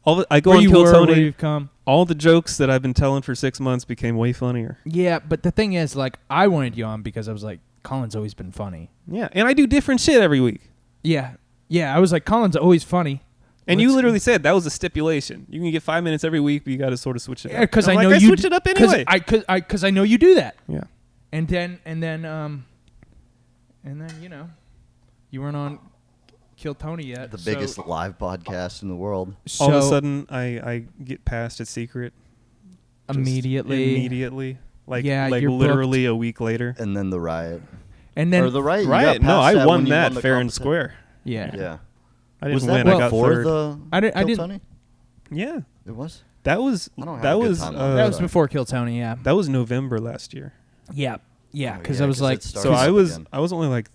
Speaker 2: I go on Kill Tony.
Speaker 1: Where you've come.
Speaker 2: All the jokes that I've been telling for 6 months became way funnier.
Speaker 1: Yeah, but the thing is, I wanted you on because I was like, Colin's always been funny.
Speaker 2: Yeah, and I do different shit every week.
Speaker 1: Yeah, I was like, Colin's always funny.
Speaker 2: And you literally said that was a stipulation. You can get 5 minutes every week, but you got to sort of switch it up.
Speaker 1: Yeah, because I know you
Speaker 2: switch it up anyway.
Speaker 1: Because I know you do that.
Speaker 2: Yeah.
Speaker 1: And then you weren't on killed Tony yet.
Speaker 3: The biggest live podcast in the world.
Speaker 1: So
Speaker 2: All of a sudden, I get past a secret. Just
Speaker 1: immediately.
Speaker 2: Like,
Speaker 1: Yeah,
Speaker 2: like
Speaker 1: you're
Speaker 2: literally a week later.
Speaker 3: And then the riot.
Speaker 1: And then
Speaker 3: Or the riot. you
Speaker 2: Riot?
Speaker 3: got
Speaker 2: No,
Speaker 3: past
Speaker 2: I
Speaker 3: when
Speaker 2: won
Speaker 3: you
Speaker 2: that
Speaker 3: the
Speaker 2: fair and
Speaker 3: competition.
Speaker 2: square.
Speaker 1: yeah.
Speaker 3: Yeah.
Speaker 2: I didn't
Speaker 3: Was
Speaker 2: win.
Speaker 3: that
Speaker 2: I got
Speaker 3: before
Speaker 2: third.
Speaker 3: the
Speaker 1: I
Speaker 3: Kill
Speaker 1: didn't-
Speaker 3: Tony?
Speaker 2: Yeah,
Speaker 3: It was?
Speaker 2: that was
Speaker 3: I don't have
Speaker 2: that
Speaker 3: a good
Speaker 2: was
Speaker 3: time on
Speaker 1: That
Speaker 3: that.
Speaker 1: was before Kill Tony, yeah.
Speaker 2: that was November last year.
Speaker 1: Yeah. Yeah,
Speaker 3: Oh,
Speaker 1: because
Speaker 3: yeah,
Speaker 1: I was
Speaker 3: 'cause
Speaker 1: like,
Speaker 3: it started
Speaker 2: So
Speaker 3: up again.
Speaker 2: I was only like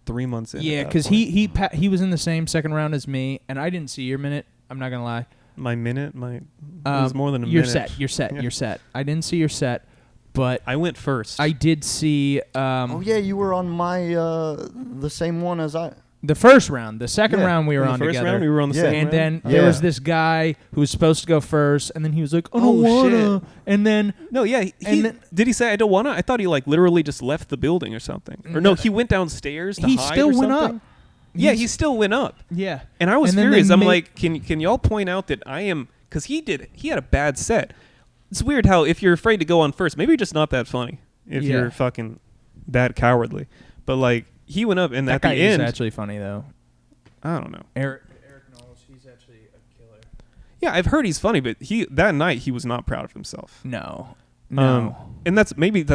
Speaker 2: 3 months in.
Speaker 1: yeah,
Speaker 2: because
Speaker 1: because he was in the same second round as me, and I didn't see your minute. I'm not gonna lie.
Speaker 2: my minute, it was more than a
Speaker 1: You're
Speaker 2: minute.
Speaker 1: set. You're set.
Speaker 2: Yeah.
Speaker 1: You're set. I didn't see your set, but
Speaker 2: I went first.
Speaker 1: I did see
Speaker 3: Oh, yeah, you were on my, the same one as I.
Speaker 1: the first round. The second
Speaker 3: Yeah.
Speaker 1: round we were
Speaker 2: in the
Speaker 1: on
Speaker 2: first
Speaker 1: together.
Speaker 2: round we were on the
Speaker 3: Yeah.
Speaker 2: same
Speaker 1: and
Speaker 2: round.
Speaker 1: then
Speaker 3: Yeah.
Speaker 1: there was this guy who was supposed to go first, and then he was like, "I don't
Speaker 2: Oh,
Speaker 1: wanna."
Speaker 2: shit.
Speaker 1: And then
Speaker 2: No, yeah.
Speaker 1: And then-
Speaker 2: Did he say I don't wanna? I thought he like literally just left the building or something. Or no,
Speaker 1: No.
Speaker 2: he went downstairs to
Speaker 1: he
Speaker 2: hide
Speaker 1: still
Speaker 2: or
Speaker 1: went
Speaker 2: something.
Speaker 1: up.
Speaker 2: Yeah,
Speaker 1: He's-
Speaker 2: he still went up.
Speaker 1: Yeah.
Speaker 2: And I was
Speaker 1: And then they
Speaker 2: furious. I'm
Speaker 1: made-
Speaker 2: like, can y'all point out that I am, because he had a bad set. It's weird how if you're afraid to go on first, maybe you're just not that funny if
Speaker 1: Yeah.
Speaker 2: you're fucking that cowardly. But like he went up and
Speaker 1: That
Speaker 2: at the
Speaker 1: guy is
Speaker 2: end,
Speaker 1: actually funny though.
Speaker 2: I don't know.
Speaker 1: Eric Knowles, he's actually a killer.
Speaker 2: Yeah, I've heard he's funny, but that night he was not proud of himself.
Speaker 1: No.
Speaker 2: And that's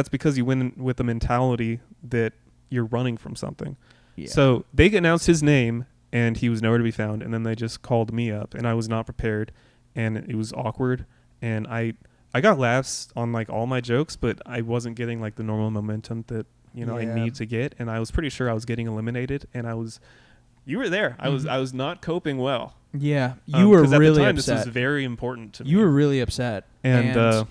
Speaker 2: because you went in with the mentality that you're running from something.
Speaker 1: Yeah.
Speaker 2: So they announced his name and he was nowhere to be found, and then they just called me up and I was not prepared and it was awkward, and I got laughs on like all my jokes, but I wasn't getting like the normal momentum that I
Speaker 1: Yeah.
Speaker 2: need to get, and I was pretty sure I was getting eliminated, and you were there. I was not coping well.
Speaker 1: Yeah, you were
Speaker 2: 'cause
Speaker 1: really
Speaker 2: at the time,
Speaker 1: upset.
Speaker 2: This was very important to me.
Speaker 1: You were really upset,
Speaker 2: And,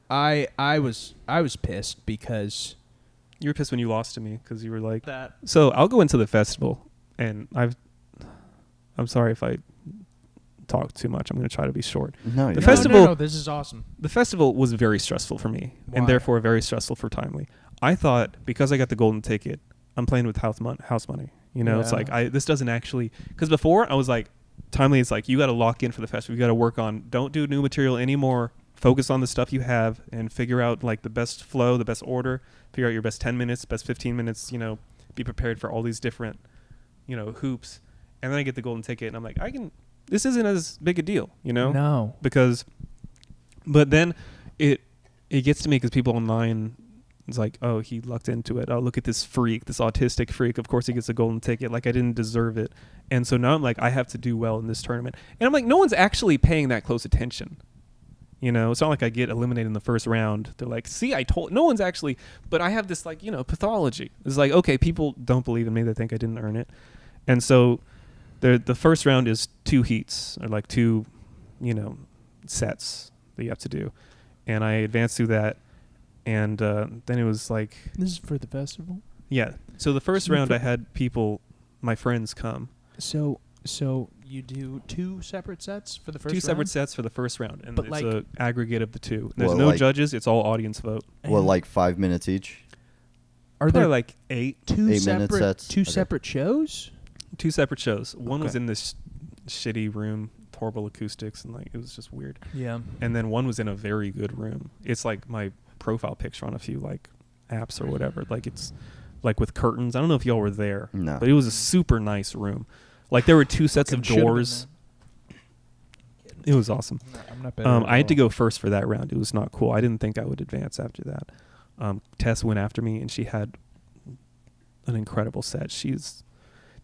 Speaker 1: I was pissed because
Speaker 2: you were pissed when you lost to me because you were like
Speaker 1: that.
Speaker 2: So I'll go into the festival, and I'm sorry if I talk too much. I'm going to try to be short.
Speaker 3: No,
Speaker 2: The
Speaker 3: you're
Speaker 2: festival-
Speaker 1: No, this is awesome.
Speaker 2: The festival was very stressful for me,
Speaker 1: Why?
Speaker 2: and therefore very stressful for Timely. I thought because I got the golden ticket, I'm playing with house money. It's
Speaker 1: Yeah.
Speaker 2: like this doesn't actually, because before I was like, Timely is like, you got to lock in for the festival. You got to work on, don't do new material anymore. Focus on the stuff you have and figure out like the best flow, the best order. Figure out your best 10 minutes, best 15 minutes. Be prepared for all these different, hoops. And then I get the golden ticket, and I'm like, this isn't as big a deal,
Speaker 1: No.
Speaker 2: But then it gets to me because people online, it's like, oh, he lucked into it. Oh, look at this freak, this autistic freak. Of course he gets a golden ticket. Like, I didn't deserve it. And so now I'm like, I have to do well in this tournament. And I'm like, no one's actually paying that close attention. It's not like I get eliminated in the first round. They're like, see, I told, no one's actually, but I have this like, pathology. It's like, okay, people don't believe in me. They think I didn't earn it. And so the first round is 2 heats, or like 2, sets that you have to do. And I advanced through that. And then it was like,
Speaker 1: This is for the festival.
Speaker 2: yeah. So the first round I had my friends come.
Speaker 1: So you do 2 separate sets for the first
Speaker 2: 2
Speaker 1: round?
Speaker 2: separate sets for the first round. And
Speaker 1: But
Speaker 2: it's
Speaker 1: like-
Speaker 2: a aggregate of the 2. There's
Speaker 3: Well,
Speaker 2: no
Speaker 3: like-
Speaker 2: judges. It's all audience vote.
Speaker 3: Well,
Speaker 1: And
Speaker 3: like 5 minutes each.
Speaker 1: are
Speaker 2: Probably
Speaker 1: there
Speaker 2: like 8.
Speaker 1: 2
Speaker 3: 8-minute
Speaker 1: separate
Speaker 3: sets?
Speaker 1: 2
Speaker 3: Okay.
Speaker 1: separate shows?
Speaker 2: 2 separate shows. One was
Speaker 1: Okay.
Speaker 2: in this shitty room, horrible acoustics, and like it was just weird.
Speaker 1: Yeah.
Speaker 2: And then one was in a very good room. It's like my profile picture on a few like apps or whatever. Like it's like with curtains. I don't know if y'all were there,
Speaker 3: No.
Speaker 2: but it was a super nice room. Like there were 2 sets of
Speaker 1: Should've been
Speaker 2: doors. It was awesome.
Speaker 1: there. I'm not better at
Speaker 2: I had to
Speaker 1: all.
Speaker 2: go first for that round. It was not cool. I didn't think I would advance after that. Tess went after me, and she had an incredible set.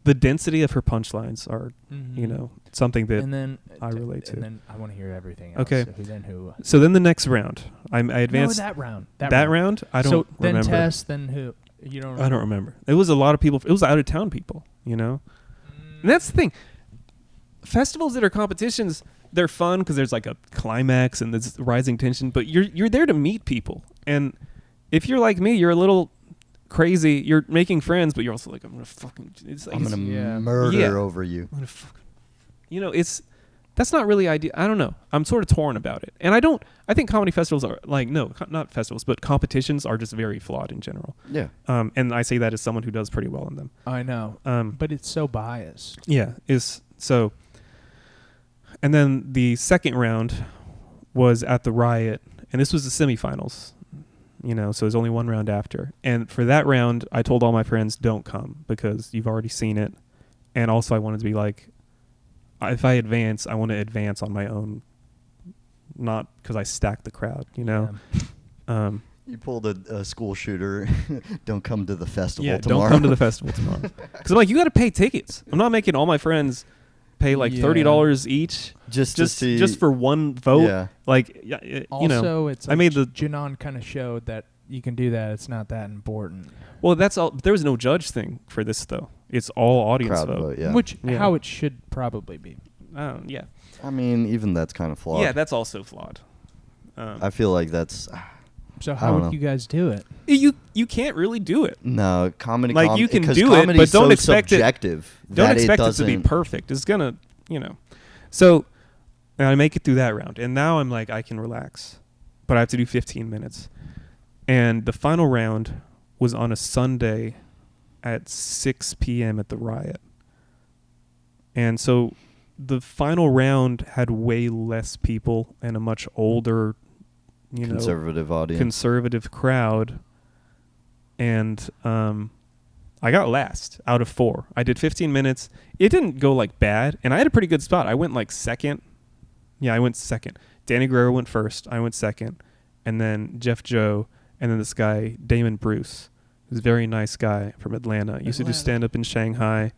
Speaker 2: The density of her punchlines are,
Speaker 1: Mhm.
Speaker 2: something that.
Speaker 1: and then
Speaker 2: I relate to.
Speaker 1: And then I want to hear everything else.
Speaker 2: Okay.
Speaker 1: So then who?
Speaker 2: So then the next round, I advanced.
Speaker 1: No, that round.
Speaker 2: that round, I don't
Speaker 1: so
Speaker 2: remember.
Speaker 1: then Tess, then who? You don't.
Speaker 2: I don't remember. It was a lot of people. It was out of town people, And that's the thing. Festivals that are competitions, they're fun because there's like a climax and there's rising tension. But you're there to meet people, and if you're like me, you're a little crazy. You're making friends, but you're also like, I'm gonna fucking. It's like,
Speaker 3: I'm
Speaker 2: it's-
Speaker 3: gonna
Speaker 1: yeah.
Speaker 3: murder
Speaker 2: Yeah.
Speaker 3: over you.
Speaker 2: I'm gonna fucking. That's not really ideal. I don't know. I'm sort of torn about it, and I think comedy festivals are like not festivals, but competitions are just very flawed in general.
Speaker 3: Yeah.
Speaker 2: And I say that as someone who does pretty well in them.
Speaker 1: I know, but it's so biased.
Speaker 2: Yeah, so. And then the second round was at the Riot, and this was the semifinals. So there's only one round after. And for that round, I told all my friends, don't come because you've already seen it. and also I wanted to be like, if I advance, I want to advance on my own, not because I stacked the crowd, you know.
Speaker 1: Yeah.
Speaker 3: You pulled a school shooter. Don't come to the festival tomorrow.
Speaker 2: Don't come to the festival tomorrow. Because I'm like, you got to pay tickets. I'm not making all my friends pay like $30 each
Speaker 3: just to see,
Speaker 2: just for one vote.
Speaker 3: Yeah.
Speaker 2: Like,
Speaker 1: Also,
Speaker 2: you know,
Speaker 1: it's
Speaker 2: I
Speaker 1: like
Speaker 2: made the
Speaker 1: Janon kind of showed that you can do that. It's not that important.
Speaker 2: Well, that's all. There was no judge thing for this though. It's all audience
Speaker 3: crowd
Speaker 2: vote.
Speaker 3: vote, yeah.
Speaker 1: Which
Speaker 2: Yeah.
Speaker 1: how it should probably be.
Speaker 2: Yeah.
Speaker 3: I mean, even that's kind of flawed.
Speaker 2: Yeah, that's also flawed.
Speaker 3: I feel like that's
Speaker 1: So
Speaker 3: I
Speaker 1: how
Speaker 3: don't
Speaker 1: would
Speaker 3: know.
Speaker 1: you guys do it?
Speaker 2: You can't really do it.
Speaker 3: no comedy.
Speaker 2: Like, you can
Speaker 3: 'cause
Speaker 2: do it,
Speaker 3: comedy's
Speaker 2: but don't
Speaker 3: so
Speaker 2: expect it-
Speaker 3: subjective
Speaker 2: Don't
Speaker 3: that
Speaker 2: expect
Speaker 3: it
Speaker 2: it
Speaker 3: doesn't.
Speaker 2: to be perfect. It's gonna, you know. So, and I make it through that round, and now I'm like, I can relax, but I have to do 15 minutes. And the final round was on a Sunday at 6 p.m. at the Riot. And so the final round had way less people and a much older, you know,
Speaker 3: Conservative audience.
Speaker 2: conservative crowd. And I got last out of 4. I did 15 minutes. It didn't go like bad, and I had a pretty good spot. I went like second. Yeah, I went second. Danny Guerrero went first. I went second. And then Jeff Joe, and then this guy, Damon Bruce, who's a very nice guy from Atlanta. Used to do stand-up in Shanghai.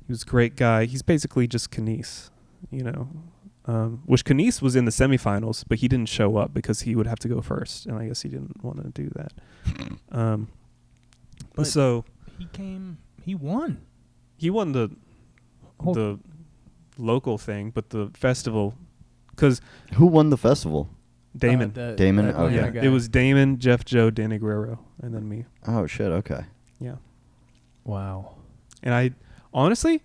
Speaker 2: He was a great guy. He's basically just Kanice, you know. Which Kanice was in the semifinals, but he didn't show up because he would have to go first, and I guess he didn't want to do that.
Speaker 1: But
Speaker 2: So
Speaker 1: he won.
Speaker 2: he won the local thing, but the festival, because
Speaker 3: Who won the festival?
Speaker 2: Damon.
Speaker 3: Damon?
Speaker 1: Atlanta
Speaker 3: Okay.
Speaker 2: Yeah,
Speaker 1: guy.
Speaker 2: it was Damon, Jeff Joe, Danny Guerrero, and then me.
Speaker 3: Oh shit. Okay.
Speaker 2: Yeah.
Speaker 1: Wow.
Speaker 2: And I honestly,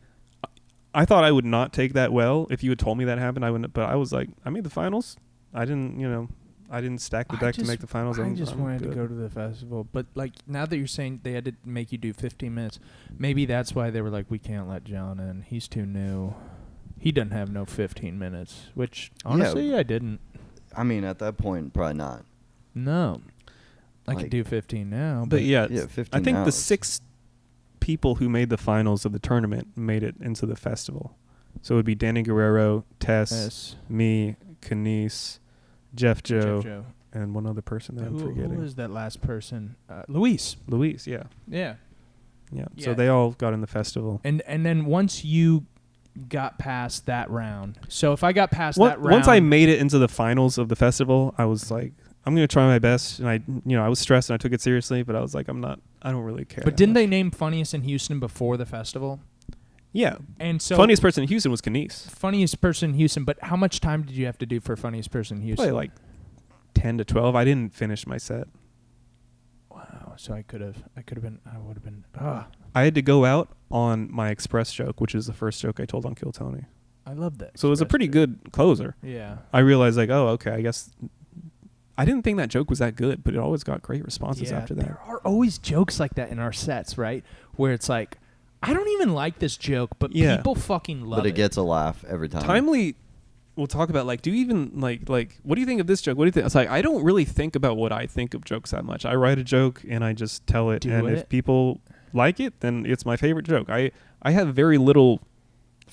Speaker 2: I thought I would not take that well. If you had told me that happened, I wouldn't. But I was like, I made the finals. I didn't, you know, I didn't stack the deck to make the finals.
Speaker 1: I
Speaker 2: I'm
Speaker 1: wanted
Speaker 2: good.
Speaker 1: to go to the festival, but like now that you're saying they had to make you do 15 minutes, maybe that's why they were like, we can't let John in. He's too new. He doesn't have no 15 minutes. Which honestly, I didn't.
Speaker 3: I mean, at that point, probably not.
Speaker 1: No, I
Speaker 3: Like-
Speaker 1: could do 15 now.
Speaker 2: But yeah,
Speaker 3: Yeah, 15
Speaker 2: I think the
Speaker 3: hours.
Speaker 2: 6 people who made the finals of the tournament made it into the festival. So it would be Danny Guerrero, Tess,
Speaker 1: Yes.
Speaker 2: me, Kanice, Jeff Joe,
Speaker 1: Joe.
Speaker 2: and one other person that I'm
Speaker 1: Who
Speaker 2: forgetting.
Speaker 1: was that last person? Luis.
Speaker 2: Luis, yeah.
Speaker 1: Yeah.
Speaker 2: Yeah.
Speaker 1: Yeah.
Speaker 2: So they all got in the festival.
Speaker 1: And then once you got past that round, so if I got past that round,
Speaker 2: Once I made it into the finals of the festival, I was like, I'm going to try my best. And I was stressed and I took it seriously, but I was like, I don't really care.
Speaker 1: But
Speaker 2: that
Speaker 1: didn't
Speaker 2: much.
Speaker 1: they name funniest in Houston before the festival?
Speaker 2: Yeah.
Speaker 1: And so
Speaker 2: Funniest person in Houston was Kanice.
Speaker 1: funniest person in Houston. But how much time did you have to do for funniest person in Houston?
Speaker 2: Probably like 10 to 12. I didn't finish my set.
Speaker 1: Wow. So I would have been.
Speaker 2: I had to go out on my express joke, which is the first joke I told on Kill Tony.
Speaker 1: I love that.
Speaker 2: So it was a pretty good closer.
Speaker 1: Yeah.
Speaker 2: I realized like, oh, okay, I guess I didn't think that joke was that good, but it always got great responses after that.
Speaker 1: There are always jokes like that in our sets, right? Where it's like, I don't even like this joke, but
Speaker 2: Yeah.
Speaker 1: people fucking love
Speaker 3: But it gets a laugh every time.
Speaker 2: Timely, we'll talk about like, do you even like what do you think of this joke? What do you think? It's like I don't really think about what I think of jokes that much. I write a joke and I just tell it,
Speaker 1: Do
Speaker 2: and
Speaker 1: it.
Speaker 2: if people like it, then it's my favorite joke. I have very little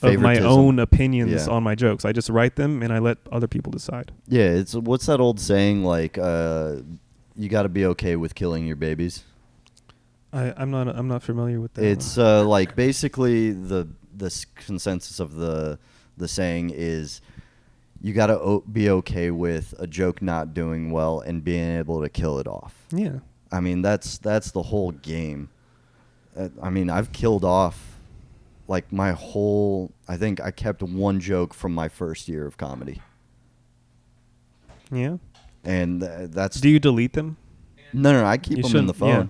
Speaker 2: of my
Speaker 3: Favoritism.
Speaker 2: own opinions
Speaker 3: Yeah.
Speaker 2: on my jokes. I just write them and I let other people decide.
Speaker 3: Yeah, it's what's that old saying like you got to be okay with killing your babies.
Speaker 2: I'm not familiar with that.
Speaker 3: It's like basically the consensus of the saying is you got to be okay with a joke not doing well and being able to kill it off.
Speaker 2: yeah.
Speaker 3: I mean, that's the whole game. I mean, I've killed off like I think I kept one joke from my first year of comedy.
Speaker 2: Yeah.
Speaker 3: And that's
Speaker 2: Do you delete them?
Speaker 3: no, I keep
Speaker 2: You
Speaker 3: them in the
Speaker 2: shouldn't, yeah.
Speaker 3: phone.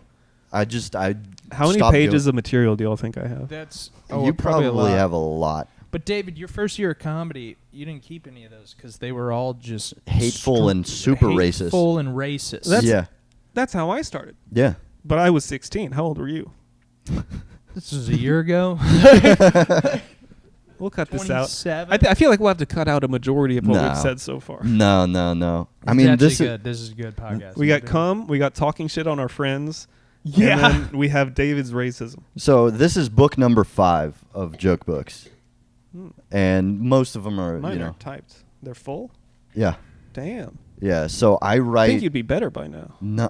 Speaker 3: I
Speaker 2: How many
Speaker 3: stopped
Speaker 2: pages
Speaker 3: doing-
Speaker 2: of material do y'all think I have?
Speaker 1: That's
Speaker 3: you probably have a lot.
Speaker 1: But David, your first year of comedy, you didn't keep any of those because they were all just
Speaker 3: Hateful and super racist.
Speaker 1: Hateful and racist.
Speaker 2: That's-
Speaker 3: Yeah.
Speaker 2: That's how I started.
Speaker 3: Yeah.
Speaker 2: But I was 16. How old were you?
Speaker 1: This was a year ago.
Speaker 2: We'll cut this out.
Speaker 1: 27.
Speaker 2: I feel like we'll have to cut out a majority of what
Speaker 3: No.
Speaker 2: we've said so far.
Speaker 3: No. I
Speaker 1: It's
Speaker 3: mean,
Speaker 1: actually
Speaker 3: this is
Speaker 1: good. This is a good podcast.
Speaker 2: We got cum. We got talking shit on our friends.
Speaker 1: Yeah.
Speaker 2: And then we have David's racism.
Speaker 3: So this is book number 5 of joke books, and most of them are,
Speaker 2: Mine are typed. They're full?
Speaker 3: yeah,
Speaker 2: Damn.
Speaker 3: yeah. So I
Speaker 2: I
Speaker 3: write.
Speaker 2: think you'd be better by now.
Speaker 3: No.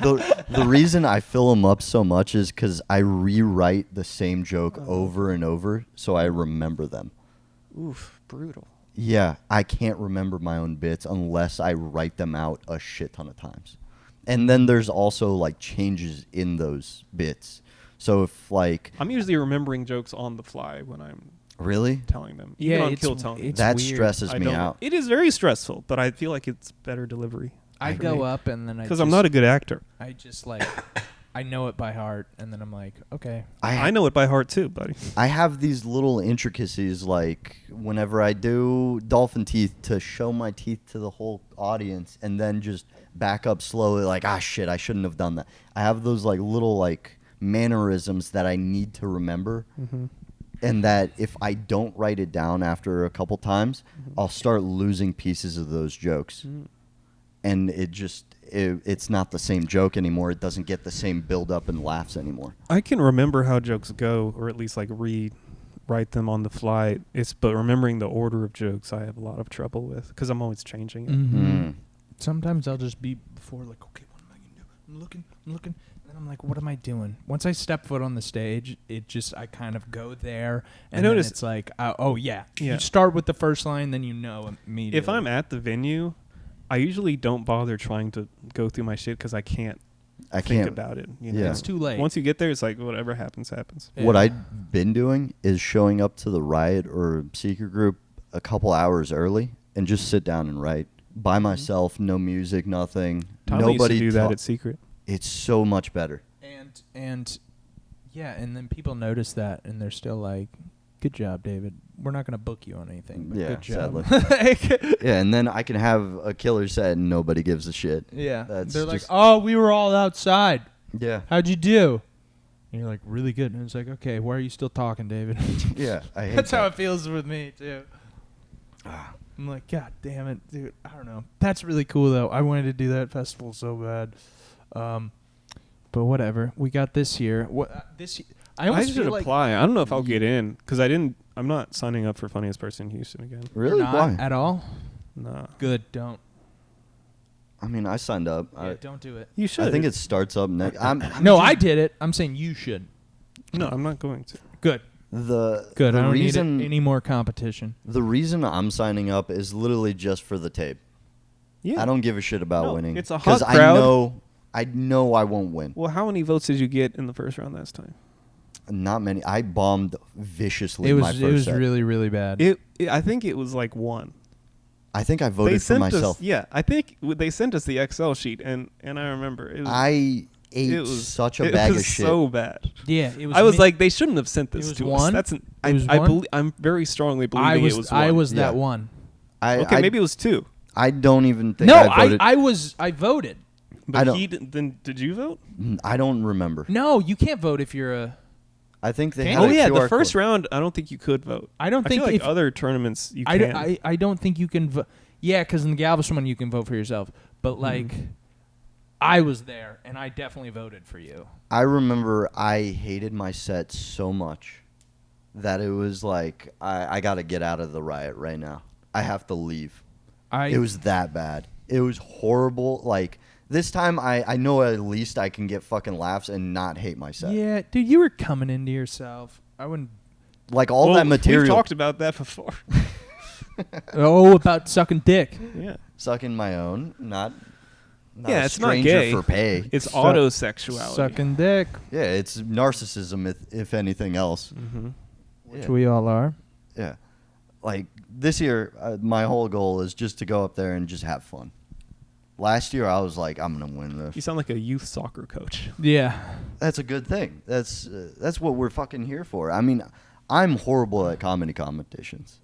Speaker 3: The reason I fill them up so much is because I rewrite the same joke over and over, so I remember them.
Speaker 2: Oof, brutal.
Speaker 3: Yeah, I can't remember my own bits unless I write them out a shit ton of times. And then there's also like changes in those bits. So if like
Speaker 2: I'm usually remembering jokes on the fly when I'm
Speaker 3: really
Speaker 2: telling them.
Speaker 1: Yeah,
Speaker 2: Even on
Speaker 1: it's-
Speaker 2: Kill Tony.
Speaker 1: it's
Speaker 3: that
Speaker 1: weird.
Speaker 3: stresses
Speaker 2: I
Speaker 3: me
Speaker 2: don't-
Speaker 3: out.
Speaker 2: It is very stressful, but I feel like it's better delivery.
Speaker 1: I
Speaker 2: for
Speaker 1: go
Speaker 2: me.
Speaker 1: up and then
Speaker 2: Because I'm not a good actor.
Speaker 1: I just like I know it by heart, and then I'm like, okay.
Speaker 2: I know it by heart too, buddy.
Speaker 3: I have these little intricacies, like whenever I do dolphin teeth, to show my teeth to the whole audience and then just back up slowly, like, shit, I shouldn't have done that. I have those like little like mannerisms that I need to remember, and that if I don't write it down after a couple times, I'll start losing pieces of those jokes. And it's not the same joke anymore. It doesn't get the same build up and laughs anymore.
Speaker 2: I can remember how jokes go, or at least like rewrite them on the fly. But remembering the order of jokes, I have a lot of trouble with because I'm always changing it.
Speaker 3: Mm.
Speaker 1: Sometimes I'll just be before like, okay, what am I gonna do? I'm looking, and then I'm like, what am I doing? Once I step foot on the stage, I kind of go there, and then
Speaker 2: noticed-
Speaker 1: it's like, oh yeah.
Speaker 2: Yeah.
Speaker 1: You start with the first line, then you know immediately.
Speaker 2: If I'm at the venue, I usually don't bother trying to go through my shit because I can't think about it. You know?
Speaker 3: Yeah.
Speaker 1: it's too late.
Speaker 2: Once you get there, it's like whatever happens, happens.
Speaker 1: Yeah.
Speaker 3: What I've been doing is showing up to the riot or secret group a couple hours early and just sit down and write by myself, no music, nothing.
Speaker 2: Tommy
Speaker 3: Nobody
Speaker 2: used to do that
Speaker 3: talk-
Speaker 2: at Secret.
Speaker 3: It's so much better.
Speaker 1: and yeah, and then people notice that, and they're still like, good job, David. We're not gonna book you on anything, but
Speaker 3: Yeah,
Speaker 1: good job.
Speaker 3: Yeah, and then I can have a killer set and nobody gives a shit.
Speaker 1: Yeah,
Speaker 3: That's
Speaker 1: they're like,
Speaker 3: just-
Speaker 1: oh, we were all outside.
Speaker 3: Yeah.
Speaker 1: How'd you do? And you're like, really good. And it's like, okay, why are you still talking, David?
Speaker 3: Yeah, I hate
Speaker 1: That's how
Speaker 3: that.
Speaker 1: it feels with me too. I'm like, God damn it, dude. I don't know. That's really cool though. I wanted to do that festival so bad. But whatever. We got this year. This year, I
Speaker 2: I
Speaker 1: almost
Speaker 2: should
Speaker 1: feel like
Speaker 2: apply. I don't know if I'll get in because I'm not signing up for Funniest Person in Houston again.
Speaker 3: Really?
Speaker 1: you're not
Speaker 3: Why?
Speaker 1: at all.
Speaker 2: Nah.
Speaker 1: Good. Don't.
Speaker 3: I mean, I signed up.
Speaker 1: Yeah, don't do it.
Speaker 2: You should.
Speaker 3: I think it starts up next.
Speaker 1: No, I did it. I'm saying you should.
Speaker 2: No, I'm not going to.
Speaker 1: Good.
Speaker 3: the
Speaker 1: Good.
Speaker 3: The
Speaker 1: I don't
Speaker 3: reason
Speaker 1: need any more competition.
Speaker 3: the reason I'm signing up is literally just for the tape.
Speaker 2: Yeah.
Speaker 3: I don't give a shit about
Speaker 2: No,
Speaker 3: winning.
Speaker 2: it's a hot
Speaker 3: 'cause
Speaker 2: crowd.
Speaker 3: I know I won't win.
Speaker 2: Well, how many votes did you get in the first round last time?
Speaker 3: Not many. I bombed viciously
Speaker 1: It
Speaker 3: my
Speaker 1: was
Speaker 3: first set.
Speaker 1: really really bad.
Speaker 2: I think it was like one.
Speaker 3: I think I voted for
Speaker 2: sent
Speaker 3: myself.
Speaker 2: Us, yeah, I think they sent us the Excel sheet, and I remember it was,
Speaker 3: I ate
Speaker 2: it was
Speaker 3: such a bag
Speaker 2: was
Speaker 3: of shit.
Speaker 2: so bad.
Speaker 1: yeah, it was.
Speaker 2: I was
Speaker 1: me-
Speaker 2: like, they shouldn't have sent this
Speaker 1: It was
Speaker 2: to
Speaker 1: one?
Speaker 2: us.
Speaker 1: It was one?
Speaker 2: I'm very strongly
Speaker 1: I
Speaker 2: believing
Speaker 1: was.
Speaker 2: it was one.
Speaker 1: I was that
Speaker 3: Yeah.
Speaker 1: one.
Speaker 2: Okay, maybe it was two.
Speaker 3: I don't even think
Speaker 1: No,
Speaker 3: I voted.
Speaker 1: I voted.
Speaker 2: But
Speaker 3: I don't-
Speaker 2: he then did you vote?
Speaker 3: I don't remember.
Speaker 1: No, you can't vote if you're a.
Speaker 3: I think they
Speaker 1: Can't
Speaker 3: had
Speaker 2: Oh
Speaker 3: a
Speaker 2: yeah,
Speaker 3: QR
Speaker 2: the first
Speaker 3: code.
Speaker 2: round. I don't think you could vote.
Speaker 1: I don't
Speaker 2: I
Speaker 1: think
Speaker 2: feel like
Speaker 1: if
Speaker 2: other tournaments you
Speaker 1: I,
Speaker 2: can.
Speaker 1: I don't think you can vote. Yeah, because in the Galveston one you can vote for yourself. But like, I was there and I definitely voted for you.
Speaker 3: I remember I hated my set so much that it was like I got to get out of the riot right now. I have to leave. It was that bad. It was horrible. Like this time I know at least I can get fucking laughs and not hate my set.
Speaker 1: Yeah, dude, you were coming into yourself. I wouldn't.
Speaker 3: Like all
Speaker 2: Well,
Speaker 3: that material.
Speaker 2: We've talked about that before.
Speaker 1: Oh, about sucking dick.
Speaker 2: yeah.
Speaker 3: Sucking my own, not
Speaker 2: Yeah,
Speaker 3: a
Speaker 2: it's not
Speaker 3: stranger
Speaker 2: gay.
Speaker 3: for pay.
Speaker 2: It's
Speaker 1: Suck-
Speaker 2: autosexuality.
Speaker 1: Sucking dick,
Speaker 3: Yeah, it's narcissism if anything else.
Speaker 2: Mm-hmm.
Speaker 1: which
Speaker 3: Yeah.
Speaker 1: we all are.
Speaker 3: Yeah. Like this year, my whole goal is just to go up there and just have fun. Last year, I was like, I'm gonna win
Speaker 2: You
Speaker 3: this.
Speaker 2: sound like a youth soccer coach.
Speaker 1: Yeah.
Speaker 3: That's a good thing. That's what we're fucking here for. I mean, I'm horrible at comedy competitions.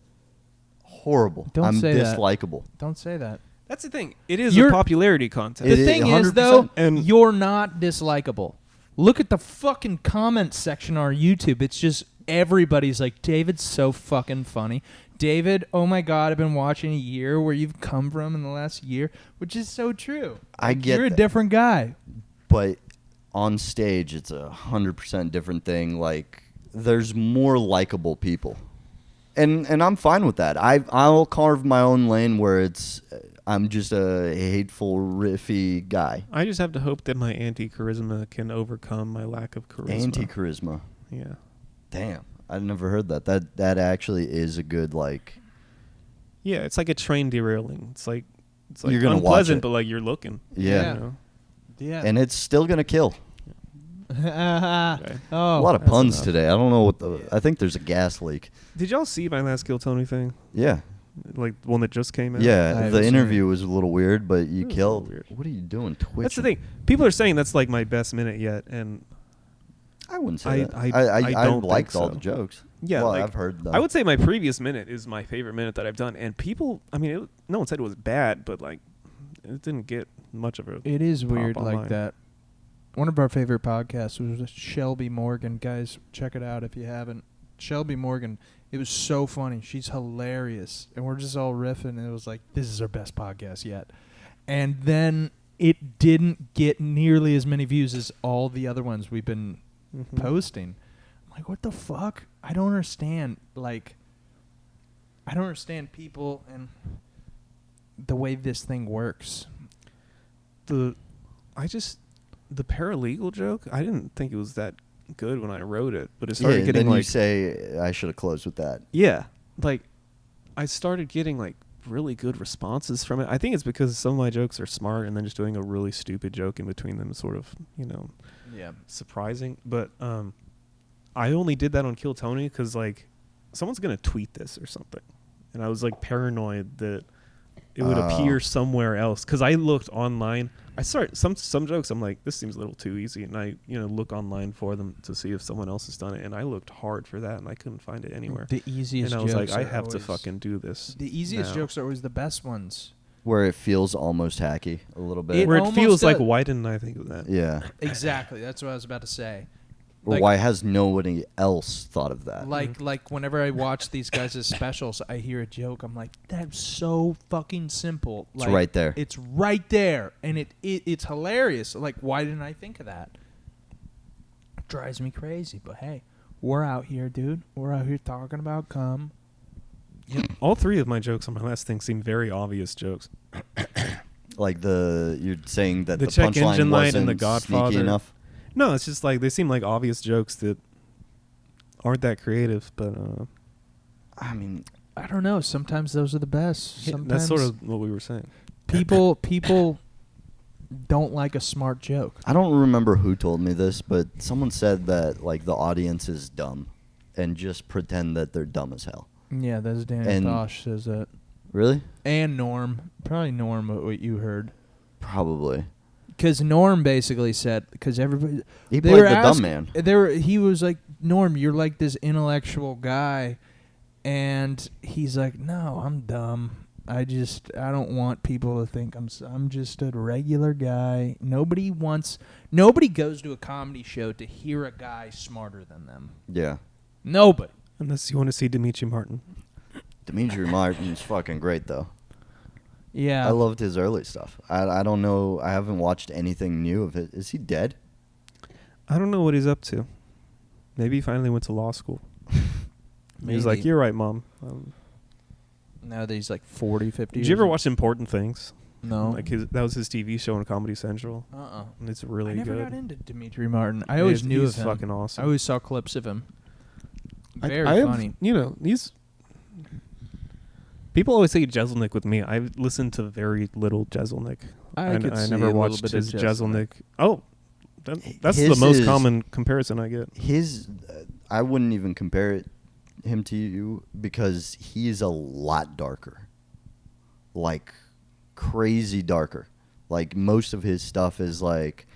Speaker 3: Horrible.
Speaker 1: Don't
Speaker 3: I'm
Speaker 1: say that.
Speaker 3: dislikable.
Speaker 1: Don't say that.
Speaker 2: That's the thing. It is
Speaker 1: You're-
Speaker 2: a popularity contest.
Speaker 3: It
Speaker 1: The
Speaker 3: is
Speaker 1: thing is,
Speaker 3: 100%.
Speaker 1: though,
Speaker 2: And-
Speaker 1: you're not dislikable. Look at the fucking comment section on our YouTube. It's just everybody's like, David's so fucking funny. David, oh my God, I've been watching a year where you've come from in the last year, which is so true.
Speaker 3: I get
Speaker 1: You're a
Speaker 3: that.
Speaker 1: different guy.
Speaker 3: But on stage, it's 100% different thing. Like, there's more likable people. And I'm fine with that. I'll carve my own lane where I'm just a hateful, riffy guy.
Speaker 2: I just have to hope that my anti-charisma can overcome my lack of charisma.
Speaker 3: Anti-charisma.
Speaker 2: Yeah.
Speaker 3: Damn. I've never heard that. That actually is a good, like...
Speaker 2: Yeah, it's like a train derailing. It's like
Speaker 3: you're gonna
Speaker 2: unpleasant,
Speaker 3: watch it.
Speaker 2: but like you're looking.
Speaker 3: Yeah.
Speaker 2: You know?
Speaker 1: Yeah.
Speaker 3: And it's still going to kill.
Speaker 2: Okay.
Speaker 1: Oh,
Speaker 3: A lot of
Speaker 2: that's
Speaker 3: puns
Speaker 2: enough.
Speaker 3: today. I don't know what I think there's a gas leak.
Speaker 2: Did y'all see my last Kill Tony thing?
Speaker 3: Yeah.
Speaker 2: Like the one that just came out?
Speaker 1: I
Speaker 3: Yeah,
Speaker 1: haven't
Speaker 3: the
Speaker 1: seen
Speaker 3: interview was a little weird, but you
Speaker 2: It was a
Speaker 3: killed.
Speaker 2: little weird.
Speaker 3: What are you doing, Twitch?
Speaker 2: That's the thing. People are saying that's like my best minute yet, and
Speaker 3: I wouldn't say
Speaker 2: I-
Speaker 3: that.
Speaker 2: I
Speaker 3: I
Speaker 2: don't
Speaker 3: liked
Speaker 2: think
Speaker 3: all
Speaker 2: so.
Speaker 3: the jokes.
Speaker 2: yeah,
Speaker 3: well,
Speaker 2: like,
Speaker 3: I've heard them.
Speaker 2: I would say my previous minute is my favorite minute that I've done, and people, I mean, no one said it was bad, but like, it didn't get much of a.
Speaker 1: It is
Speaker 2: pop
Speaker 1: weird like
Speaker 2: online.
Speaker 1: that. One of our favorite podcasts was Shelby Morgan. Guys, check it out if you haven't. Shelby Morgan. It was so funny. She's hilarious. And we're just all riffing, and it was like, this is our best podcast yet. And then it didn't get nearly as many views as all the other ones we've been
Speaker 2: Mhm.
Speaker 1: posting. I'm like, what the fuck? I don't understand. Like, I don't understand people and the way this thing works.
Speaker 2: The paralegal joke, I didn't think it was that good when I wrote it, but it started getting
Speaker 3: then
Speaker 2: like
Speaker 3: you say I should have closed with that.
Speaker 2: yeah, like I started getting like really good responses from it. I think it's because some of my jokes are smart, and then just doing a really stupid joke in between them is sort of,
Speaker 1: Yeah.
Speaker 2: surprising. But I only did that on Kill Tony because like someone's gonna tweet this or something, and I was like paranoid that it would appear somewhere else because I looked online. I start some jokes. I'm like, this seems a little too easy, and I look online for them to see if someone else has done it, and I looked hard for that, and I couldn't find it anywhere.
Speaker 1: The easiest
Speaker 2: And I was
Speaker 1: jokes
Speaker 2: like, I
Speaker 1: are
Speaker 2: have to
Speaker 1: always-
Speaker 2: fucking do this.
Speaker 1: The easiest
Speaker 2: now.
Speaker 1: jokes are always the best ones.
Speaker 3: Where it feels almost hacky a little bit.
Speaker 1: It
Speaker 2: Where it
Speaker 1: almost
Speaker 2: feels like,
Speaker 1: does.
Speaker 2: why didn't I think of that?
Speaker 3: Yeah.
Speaker 1: Exactly. That's what I was about to say.
Speaker 3: Or
Speaker 1: Like-
Speaker 3: why has nobody else thought of that?
Speaker 1: Like whenever I watch these guys' specials, I hear a joke. I'm like, that's so fucking simple.
Speaker 3: It's
Speaker 1: Like,
Speaker 3: right there.
Speaker 1: It's right there, and it's hilarious. Like, why didn't I think of that? It drives me crazy. But hey, we're out here, dude. We're out here talking about cum.
Speaker 2: All three of my jokes on my last thing seem very obvious jokes.
Speaker 3: Like you're saying that
Speaker 2: The
Speaker 3: the
Speaker 2: check
Speaker 3: punchline
Speaker 2: engine light
Speaker 3: wasn't
Speaker 2: and the Godfather.
Speaker 3: sneaky enough.
Speaker 2: No, it's just like they seem like obvious jokes that aren't that creative, but
Speaker 3: I mean,
Speaker 1: I don't know. Sometimes those are the best. Sometimes
Speaker 2: that's sort of what we were saying.
Speaker 1: people don't like a smart joke.
Speaker 3: I don't remember who told me this, but someone said that like the audience is dumb and just pretend that they're dumb as hell.
Speaker 1: Yeah, that's Dan
Speaker 3: And-
Speaker 1: Tosh says that.
Speaker 3: Really?
Speaker 1: And Norm. Probably Norm, what you heard.
Speaker 3: Probably.
Speaker 1: Because Norm basically said, because everybody...
Speaker 3: He
Speaker 1: they
Speaker 3: played
Speaker 1: were
Speaker 3: the
Speaker 1: ask-
Speaker 3: dumb man.
Speaker 1: He was like, Norm, you're like this intellectual guy. And he's like, no, I'm dumb. I don't want people to think I'm just a regular guy. Nobody goes to a comedy show to hear a guy smarter than them.
Speaker 3: Yeah.
Speaker 1: Nobody.
Speaker 2: Unless you want to see Dimitri Martin.
Speaker 3: Dimitri Martin's fucking great though.
Speaker 1: Yeah.
Speaker 3: I loved his early stuff. I don't know. I haven't watched anything new of it. Is he dead?
Speaker 2: I don't know what he's up to. Maybe he finally went to law school. He was like,
Speaker 1: Maybe.
Speaker 2: you're right, Mom.
Speaker 1: Now that he's like 40, 50
Speaker 2: Did you ever watch Important Things?
Speaker 1: No.
Speaker 2: Like that was his TV show on Comedy Central.
Speaker 1: Uh-uh.
Speaker 2: And it's really
Speaker 1: I never
Speaker 2: good.
Speaker 1: got into Dimitri Martin. I always knew
Speaker 2: he's
Speaker 1: of him.
Speaker 2: fucking awesome.
Speaker 1: I always saw clips of him. Very
Speaker 2: I have-
Speaker 1: funny.
Speaker 2: People always say Jeselnik with me. I've listened to very little Jeselnik.
Speaker 1: I could see
Speaker 2: never
Speaker 1: a little
Speaker 2: watched
Speaker 1: bit of
Speaker 2: his
Speaker 1: Jeselnik.
Speaker 2: Jeselnik. Oh, that's the
Speaker 3: His
Speaker 2: most
Speaker 3: is-
Speaker 2: common comparison I get.
Speaker 3: I wouldn't even compare him to you because he's a lot darker. Like crazy darker. Like most of his stuff is like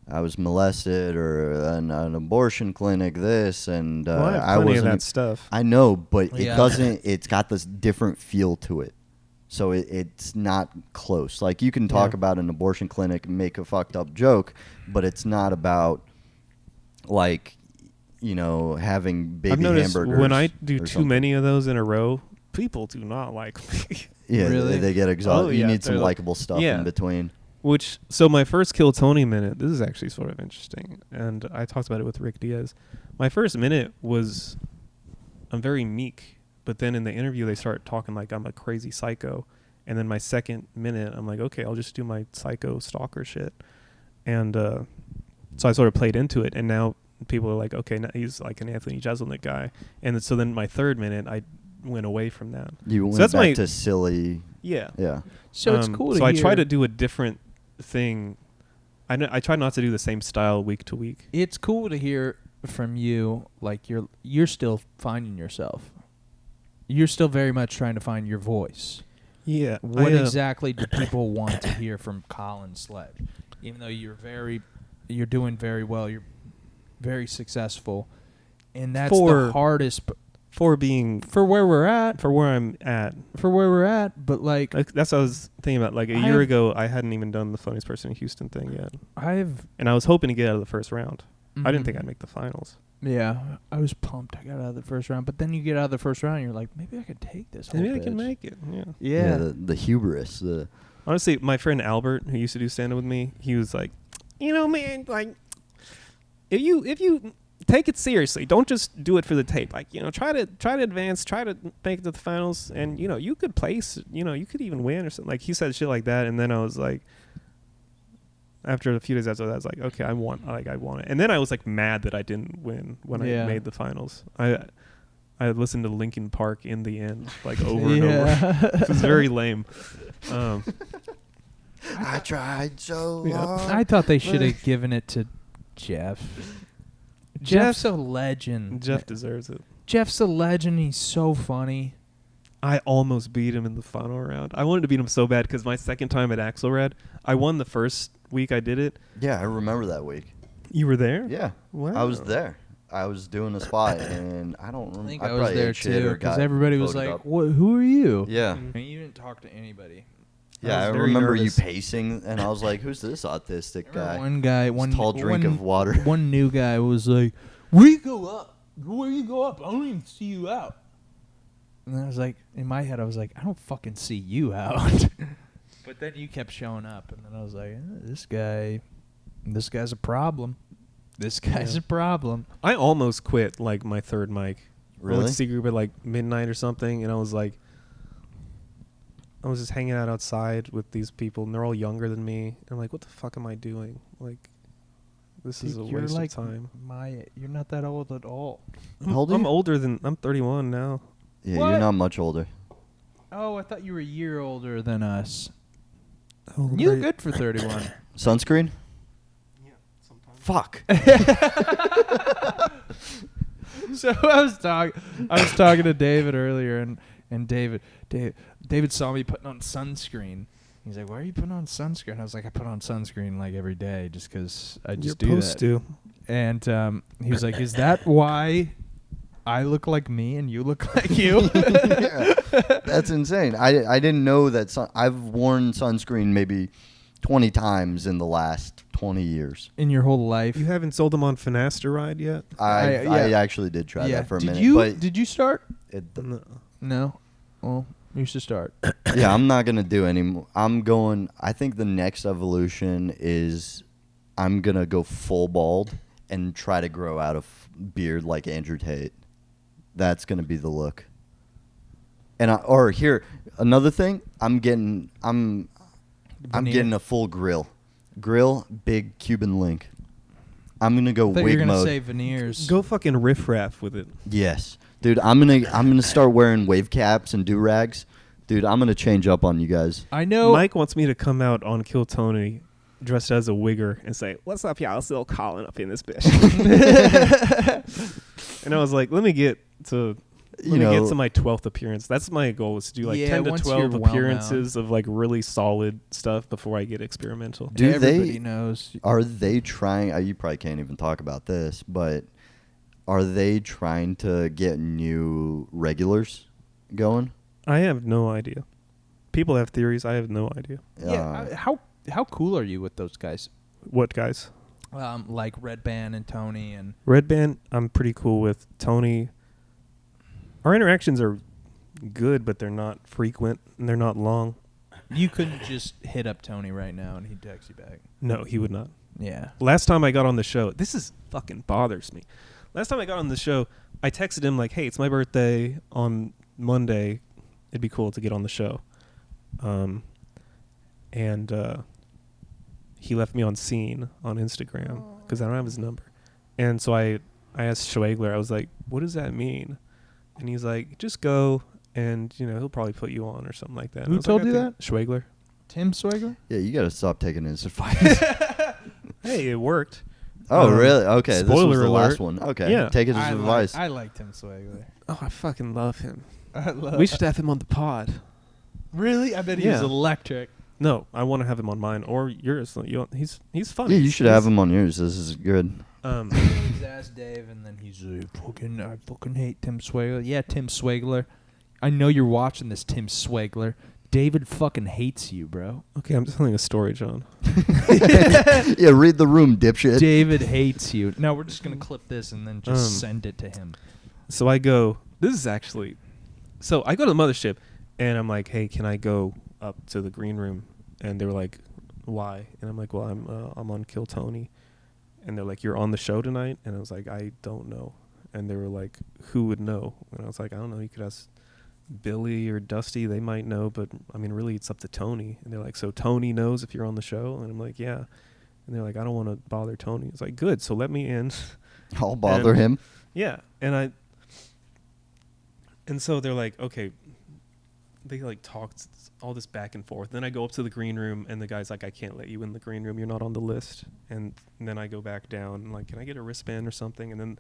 Speaker 3: I was molested or an abortion clinic this and
Speaker 2: Well, I have
Speaker 3: I
Speaker 2: plenty of
Speaker 3: wasn't
Speaker 2: that stuff.
Speaker 3: I know, but
Speaker 1: Yeah.
Speaker 3: it doesn't it's got this different feel to it. So it's not close. Like you can talk
Speaker 2: Yeah.
Speaker 3: about an abortion clinic and make a fucked up joke, but it's not about like having baby
Speaker 2: I've noticed
Speaker 3: hamburgers.
Speaker 2: when I do
Speaker 3: or
Speaker 2: too
Speaker 3: something.
Speaker 2: many of those in a row, people do not like me.
Speaker 3: Yeah,
Speaker 1: Really?
Speaker 3: they get exhausted.
Speaker 2: Oh,
Speaker 3: You
Speaker 2: yeah,
Speaker 3: need some
Speaker 2: they're like-
Speaker 3: likable stuff
Speaker 2: yeah.
Speaker 3: in between.
Speaker 2: So my first Kill Tony minute, this is actually sort of interesting, and I talked about it with Rick Diaz. My first minute was, I'm very meek, but then in the interview they start talking like I'm a crazy psycho, and then my second minute I'm like, okay, I'll just do my psycho stalker shit, and so I sort of played into it, and now people are like, okay, now he's like an Anthony Jeselnik guy, and so then my third minute I went away from that.
Speaker 3: You went
Speaker 2: so that's
Speaker 3: back to silly.
Speaker 2: Yeah.
Speaker 1: So it's cool to
Speaker 2: So
Speaker 1: hear.
Speaker 2: I try to do a different thing. I try not to do the same style week to week.
Speaker 1: It's cool to hear from you, like you're still finding yourself. You're still very much trying to find your voice.
Speaker 2: Yeah.
Speaker 1: What exactly do people want to hear from Collin Sledge? Even though you're doing very well, you're very successful, and that's the hardest
Speaker 2: for
Speaker 1: where we're at.
Speaker 2: For where I'm at.
Speaker 1: For where we're at, but like
Speaker 2: that's what I was thinking about. Like a year ago, I hadn't even done the funniest person in Houston thing yet. And I was hoping to get out of the first round. I didn't think I'd make the finals.
Speaker 1: Yeah, I was pumped. I got out of the first round, but then you get out of the first round, and you're like, maybe I could take this.
Speaker 2: Maybe I
Speaker 1: bitch.
Speaker 2: can make it. Yeah.
Speaker 3: Yeah, the hubris.
Speaker 2: Honestly, my friend Albert, who used to do stand-up with me, he was like, man, like, if you take it seriously, don't just do it for the tape. Like, try to advance, try to make it to the finals, and you could place, you could even win or something. Like, he said shit like that, and then I was like, after a few days after that, I was like, okay, I want it. And then I was like mad that I didn't win when I made the finals. I listened to Linkin Park in the end, like over and over. It was very lame.
Speaker 3: I tried so hard.
Speaker 1: I thought they should have given it to Jeff. Jeff's a legend.
Speaker 2: Jeff deserves it.
Speaker 1: Jeff's a legend. He's so funny.
Speaker 2: I almost beat him in the final round. I wanted to beat him so bad because my second time at Axelrad, I won the first week I did it.
Speaker 3: Yeah, I remember that week.
Speaker 2: You were there?
Speaker 3: Yeah.
Speaker 2: Wow.
Speaker 3: I was there. I was doing a spot, and I don't remember.
Speaker 1: I think I was there too, because everybody was like,
Speaker 3: up.
Speaker 1: "Who are you?"
Speaker 3: Yeah.
Speaker 1: And you didn't talk to anybody.
Speaker 3: Yeah, I remember you pacing, and I was like, "Who's this autistic guy?"
Speaker 1: One guy, one
Speaker 3: tall drink of water.
Speaker 1: One new guy was like, "Where you go up? Where you go up? I don't even see you out." And I was like, in my head, I was like, "I don't fucking see you out." But then you kept showing up, and then I was like, "This guy's a problem. This guy's a problem."
Speaker 2: I almost quit like my third mic.
Speaker 3: Really?
Speaker 2: I went to see group at like midnight or something, and I was just hanging out outside with these people, and they're all younger than me. And I'm like, what the fuck am I doing? Like, this is a waste of time.
Speaker 1: You're not that old at all.
Speaker 3: How old are you?
Speaker 2: I'm 31 now.
Speaker 3: Yeah,
Speaker 1: What?
Speaker 3: you're not much older.
Speaker 1: Oh, I thought you were a year older than us.
Speaker 2: Oh,
Speaker 1: You look good for 31.
Speaker 3: Sunscreen?
Speaker 2: Yeah, sometimes.
Speaker 3: Fuck.
Speaker 1: So I was talking to David earlier, and David saw me putting on sunscreen. He's like, "Why are you putting on sunscreen?" I was like, "I put on sunscreen like every day just because I just do that."
Speaker 2: You're supposed to.
Speaker 1: And he was like, "Is that why I look like me and you look like you?"
Speaker 3: Yeah, that's insane. I didn't know that. I've worn sunscreen maybe 20 times in the last 20 years.
Speaker 1: In your whole life?
Speaker 2: You haven't sold them on Finasteride yet?
Speaker 3: I actually did try that for a minute. But
Speaker 1: did you start?
Speaker 2: No.
Speaker 1: Well, you should start.
Speaker 3: Yeah, I'm not going to do any more. I think the next evolution is I'm going to go full bald and try to grow out a beard like Andrew Tate. That's going to be the look. And here, another thing, I'm getting a full grill, big Cuban link. I'm gonna go wig
Speaker 1: you're gonna
Speaker 3: mode.
Speaker 1: say veneers.
Speaker 2: Go fucking riff-raff with it.
Speaker 3: Yes, dude. I'm gonna start wearing wave caps and do rags, dude. I'm gonna change up on you guys.
Speaker 1: I know.
Speaker 2: Mike wants me to come out on Kill Tony dressed as a wigger and say, "What's up, y'all? It's little Colin up in this bitch." And I was like, let me get to my 12th appearance. That's my goal, is to do like 10 to 12 appearances of like really solid stuff before I get experimental.
Speaker 1: Everybody knows.
Speaker 3: Are they trying? You probably can't even talk about this, but are they trying to get new regulars going?
Speaker 2: I have no idea. People have theories. I have no idea.
Speaker 1: Yeah. How cool are you with those guys?
Speaker 2: What guys?
Speaker 1: Like Red Band and Tony and
Speaker 2: Red Band, I'm pretty cool with. Tony, our interactions are good, but they're not frequent and they're not long.
Speaker 1: You couldn't just hit up Tony right now and he'd text you back.
Speaker 2: No, he would not.
Speaker 1: Yeah.
Speaker 2: Last time I got on the show, this is fucking bothers me. Last time I got on the show, I texted him like, "Hey, it's my birthday on Monday. It'd be cool to get on the show." And he left me on scene on Instagram because I don't have his number. And so I asked Schwegler, I was like, "What does that mean?" And he's like, "Just go, and he'll probably put you on or something like that."
Speaker 1: Who told you that?
Speaker 2: Schwegler.
Speaker 1: Tim Swigler?
Speaker 3: Yeah, you got to stop taking his advice.
Speaker 2: Hey, it worked.
Speaker 3: Oh, really? Okay, this was
Speaker 2: spoiler
Speaker 3: the last
Speaker 2: alert.
Speaker 3: one. Okay,
Speaker 2: Yeah.
Speaker 3: take his advice.
Speaker 1: I like Tim Swigler.
Speaker 2: Oh, I fucking love him.
Speaker 1: I love
Speaker 2: We should have him on the pod.
Speaker 1: Really? I bet he's electric.
Speaker 2: No, I want to have him on mine or yours. He's funny.
Speaker 3: Yeah, you should have him on yours. This is good.
Speaker 1: He's asked Dave, and then he's like, I fucking hate Tim Swigler. Yeah, Tim Swigler. I know you're watching this, Tim Swigler. David fucking hates you, bro.
Speaker 2: Okay, I'm just telling a story, John.
Speaker 3: Yeah, read the room, dipshit.
Speaker 1: David hates you. No, we're just going to clip this and then just send it to him.
Speaker 2: So I go, so I go to the mothership, and I'm like, "Hey, can I go up to the green room?" And they were like, "Why?" And I'm like, "Well, I'm on Kill Tony." And they're like, "You're on the show tonight?" And I was like, "I don't know." And they were like, "Who would know?" And I was like, "I don't know. You could ask Billy or Dusty. They might know, but I mean, really, it's up to Tony." And they're like, "So Tony knows if you're on the show?" And I'm like, "Yeah." And they're like, "I don't want to bother Tony." It's like, "Good. So let me in."
Speaker 3: I'll bother him.
Speaker 2: Yeah. And so they're like, "Okay." They like talked all this back and forth. Then I go up to the green room, and the guy's like, "I can't let you in the green room. You're not on the list." And then I go back down and like, "Can I get a wristband or something?" And then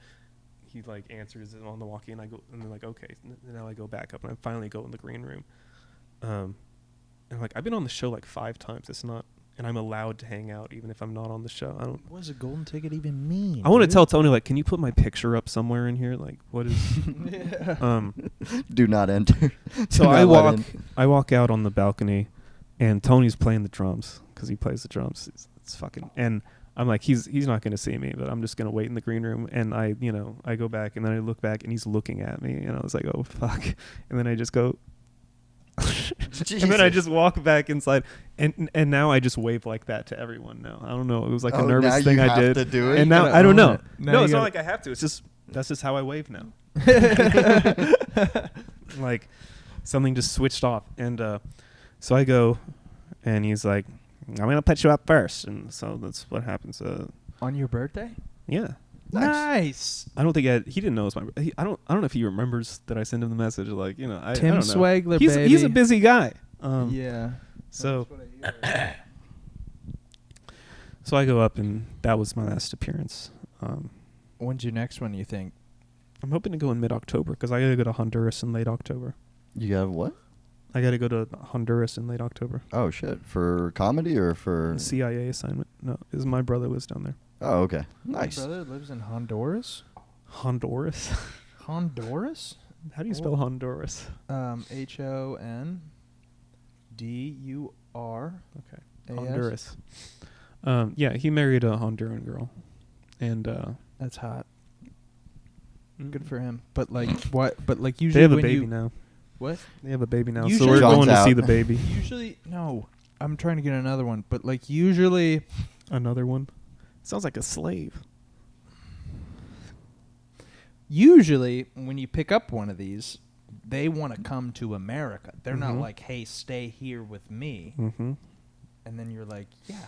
Speaker 2: he like answers it on the walkie, and I go, and they're like, "Okay." And now I go back up, and I finally go in the green room. And like, I've been on the show like 5 times. It's not, and I'm allowed to hang out even if I'm not on the show. I don't.
Speaker 1: What does a golden ticket even mean?
Speaker 2: I want to tell Tony, like, "Can you put my picture up somewhere in here? Like, what is?"
Speaker 3: Do not enter.
Speaker 2: So I walk out on the balcony, and Tony's playing the drums because he plays the drums. It's fucking, and I'm like, he's not gonna see me, but I'm just gonna wait in the green room. And I go back, and then I look back, and he's looking at me, and I was like, "Oh fuck!" And then I just go, and then I just walk back inside, and now I just wave like that to everyone. Now I don't know. It was like a nervous thing I did,
Speaker 3: to do it?
Speaker 2: and now I don't know.
Speaker 1: No,
Speaker 2: it's not like I have to. It's just that's just how I wave now. Like something just switched off, and so I go, and he's like, "I'm gonna put you up first," and so that's what happens.
Speaker 1: On your birthday?
Speaker 2: Yeah.
Speaker 1: Nice.
Speaker 2: I don't think he didn't know it was my. I don't know if he remembers that I sent him the message. Like
Speaker 1: Tim
Speaker 2: I don't know.
Speaker 1: Swigler,
Speaker 2: He's
Speaker 1: baby.
Speaker 2: a busy guy.
Speaker 1: Yeah.
Speaker 2: So so I go up, and that was my last appearance.
Speaker 1: When's your next one, you think?
Speaker 2: I'm hoping to go in mid-October because I gotta go to Honduras in late October.
Speaker 3: You got what?
Speaker 2: I gotta go to Honduras in late October.
Speaker 3: Oh shit! For comedy or for
Speaker 2: CIA assignment? No, is my brother lives down there.
Speaker 3: Oh, okay. Nice.
Speaker 1: Your brother lives in Honduras?
Speaker 2: Honduras?
Speaker 1: Honduras?
Speaker 2: How do you spell Honduras?
Speaker 1: HONDUR.
Speaker 2: Okay. Honduras. Yeah, he married a Honduran girl, and
Speaker 1: That's hot. Good for him. But like what? But like usually
Speaker 2: they have a
Speaker 1: when
Speaker 2: baby
Speaker 1: you
Speaker 2: now.
Speaker 1: What?
Speaker 2: They have a baby now, so
Speaker 1: Usually
Speaker 2: we're
Speaker 3: John's
Speaker 2: going to see
Speaker 3: out.
Speaker 2: the baby.
Speaker 1: Usually no. I'm trying to get another one, but like usually
Speaker 2: Another one. Sounds like a slave.
Speaker 1: usually when you pick up one of these, they want to come to America. They're not
Speaker 2: Mhm.
Speaker 1: like, "Hey, stay here with me."
Speaker 2: Mm-hmm.
Speaker 1: And then you're like, "Yeah."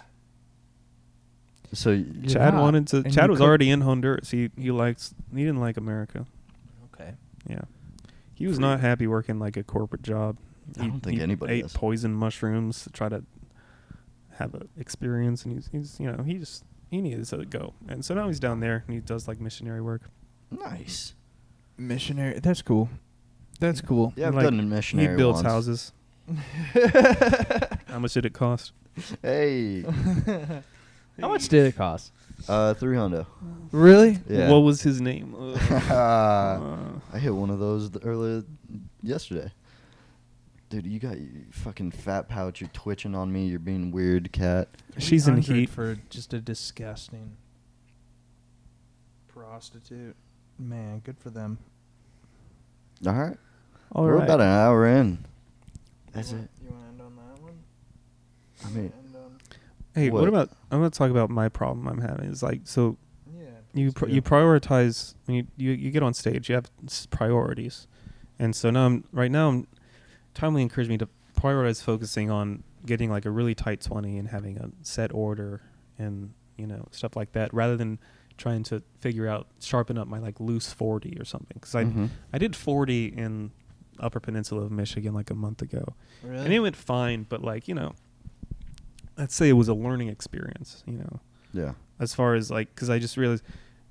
Speaker 3: So
Speaker 1: You're
Speaker 2: Chad
Speaker 1: not.
Speaker 2: wanted to.
Speaker 1: And
Speaker 2: Chad
Speaker 1: you
Speaker 2: was
Speaker 1: could-
Speaker 2: already in Honduras. He didn't like America.
Speaker 1: Okay.
Speaker 2: Yeah. He was not happy working like a corporate job.
Speaker 3: I don't think
Speaker 2: he
Speaker 3: anybody
Speaker 2: ate
Speaker 3: is.
Speaker 2: poison mushrooms to try to have an experience, and he needed to go. And so now he's down there, and he does like missionary work.
Speaker 3: nice.
Speaker 1: Missionary. That's cool. That's cool.
Speaker 3: Yeah, I've
Speaker 2: Like,
Speaker 3: done a missionary.
Speaker 2: He builds
Speaker 3: once.
Speaker 2: houses. How much did it cost?
Speaker 3: Hey,
Speaker 1: How much did it cost?
Speaker 3: $300.
Speaker 1: Really?
Speaker 3: Yeah.
Speaker 2: What was his name?
Speaker 3: I hit one of those earlier yesterday. Dude, you got your fucking fat pouch. You're twitching on me. You're being weird, cat.
Speaker 2: She's in
Speaker 1: 300
Speaker 2: heat.
Speaker 1: for just a disgusting prostitute. Man, good for them.
Speaker 3: All right.
Speaker 2: All
Speaker 3: We're
Speaker 2: right.
Speaker 3: about an hour in. That's it.
Speaker 1: You want to end on that one?
Speaker 3: I mean,
Speaker 2: Hey,
Speaker 3: What?
Speaker 2: what about? I'm gonna talk about my problem I'm having. Is like, so
Speaker 1: Yeah.
Speaker 2: you prioritize when you get on stage. You have priorities, and so right now Timely encouraged me to prioritize focusing on getting like a really tight 20 and having a set order and stuff like that, rather than trying to sharpen up my like loose 40 or something. Because I did 40 in Upper Peninsula of Michigan like a month ago,
Speaker 1: Really?
Speaker 2: and it went fine. But like let's say it was a learning experience.
Speaker 3: yeah.
Speaker 2: As far as like, because I just realized,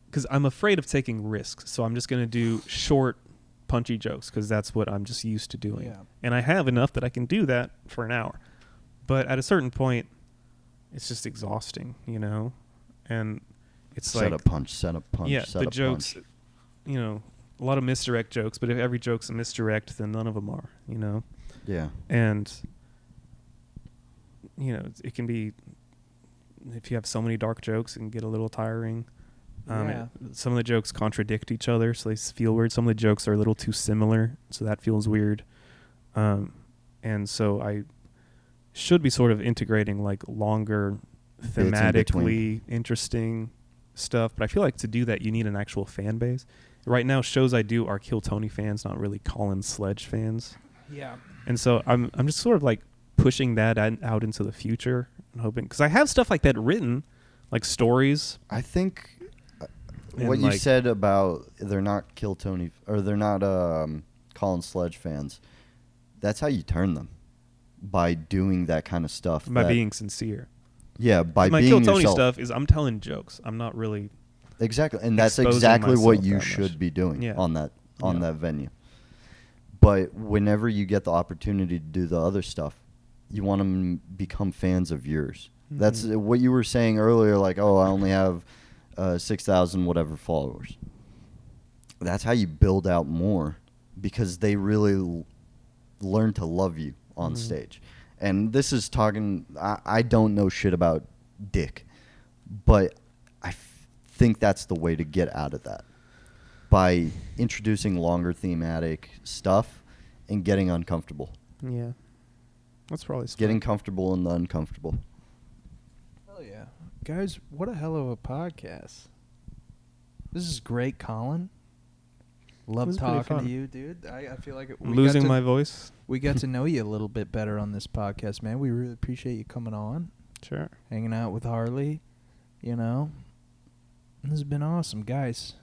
Speaker 2: because I'm afraid of taking risks, so I'm just gonna do short, punchy jokes because that's what I'm just used to doing, and I have enough that I can do that for an hour. But at a certain point, it's just exhausting, and it's
Speaker 3: Set a punch.
Speaker 2: Yeah,
Speaker 3: set
Speaker 2: the
Speaker 3: a
Speaker 2: jokes,
Speaker 3: punch.
Speaker 2: a lot of misdirect jokes. But if every joke's a misdirect, then none of them are,
Speaker 3: Yeah.
Speaker 2: And it can be, if you have so many dark jokes, it can get a little tiring. Some of the jokes contradict each other, so they feel weird. Some of the jokes are a little too similar, so that feels weird. And so I should be sort of integrating like longer, thematically interesting stuff. But I feel like to do that, you need an actual fan base. Right now, shows I do are Kill Tony fans, not really Collin Sledge fans.
Speaker 1: Yeah.
Speaker 2: And so I'm just sort of like pushing that out into the future and hoping, because I have stuff like that written, like stories.
Speaker 3: I think
Speaker 2: And
Speaker 3: what you
Speaker 2: like-
Speaker 3: said about they're not Kill Tony or they're not Collin Sledge fans, that's how you turn them, by doing that kind of stuff.
Speaker 2: By being sincere.
Speaker 3: Yeah, by
Speaker 2: my
Speaker 3: being
Speaker 2: Kill Tony
Speaker 3: yourself.
Speaker 2: stuff is I'm telling jokes. I'm not really.
Speaker 3: Exactly, and that's
Speaker 2: exposing
Speaker 3: exactly what
Speaker 2: myself
Speaker 3: you
Speaker 2: that much.
Speaker 3: should be doing
Speaker 2: Yeah.
Speaker 3: on that
Speaker 2: Yeah.
Speaker 3: venue. But whenever you get the opportunity to do the other stuff, you want them to become fans of yours.
Speaker 2: Mhm.
Speaker 3: That's what you were saying earlier, like, oh, I only have 6,000 whatever followers. That's how you build out more, because they really learn to love you on
Speaker 2: Mhm.
Speaker 3: stage. And this is talking, I don't know shit about dick, but I think that's the way to get out of that, by introducing longer thematic stuff and getting uncomfortable.
Speaker 2: Yeah. That's probably smart.
Speaker 3: Getting comfortable in the uncomfortable.
Speaker 1: Hell yeah. Guys, what a hell of a podcast. This is great, Colin. Love
Speaker 2: This is pretty
Speaker 1: talking to
Speaker 2: fun.
Speaker 1: you, dude. I feel like
Speaker 2: I'm losing my voice.
Speaker 1: We got to know you a little bit better on this podcast, man. We really appreciate you coming on,
Speaker 2: Sure.
Speaker 1: hanging out with Harley, This has been awesome, guys.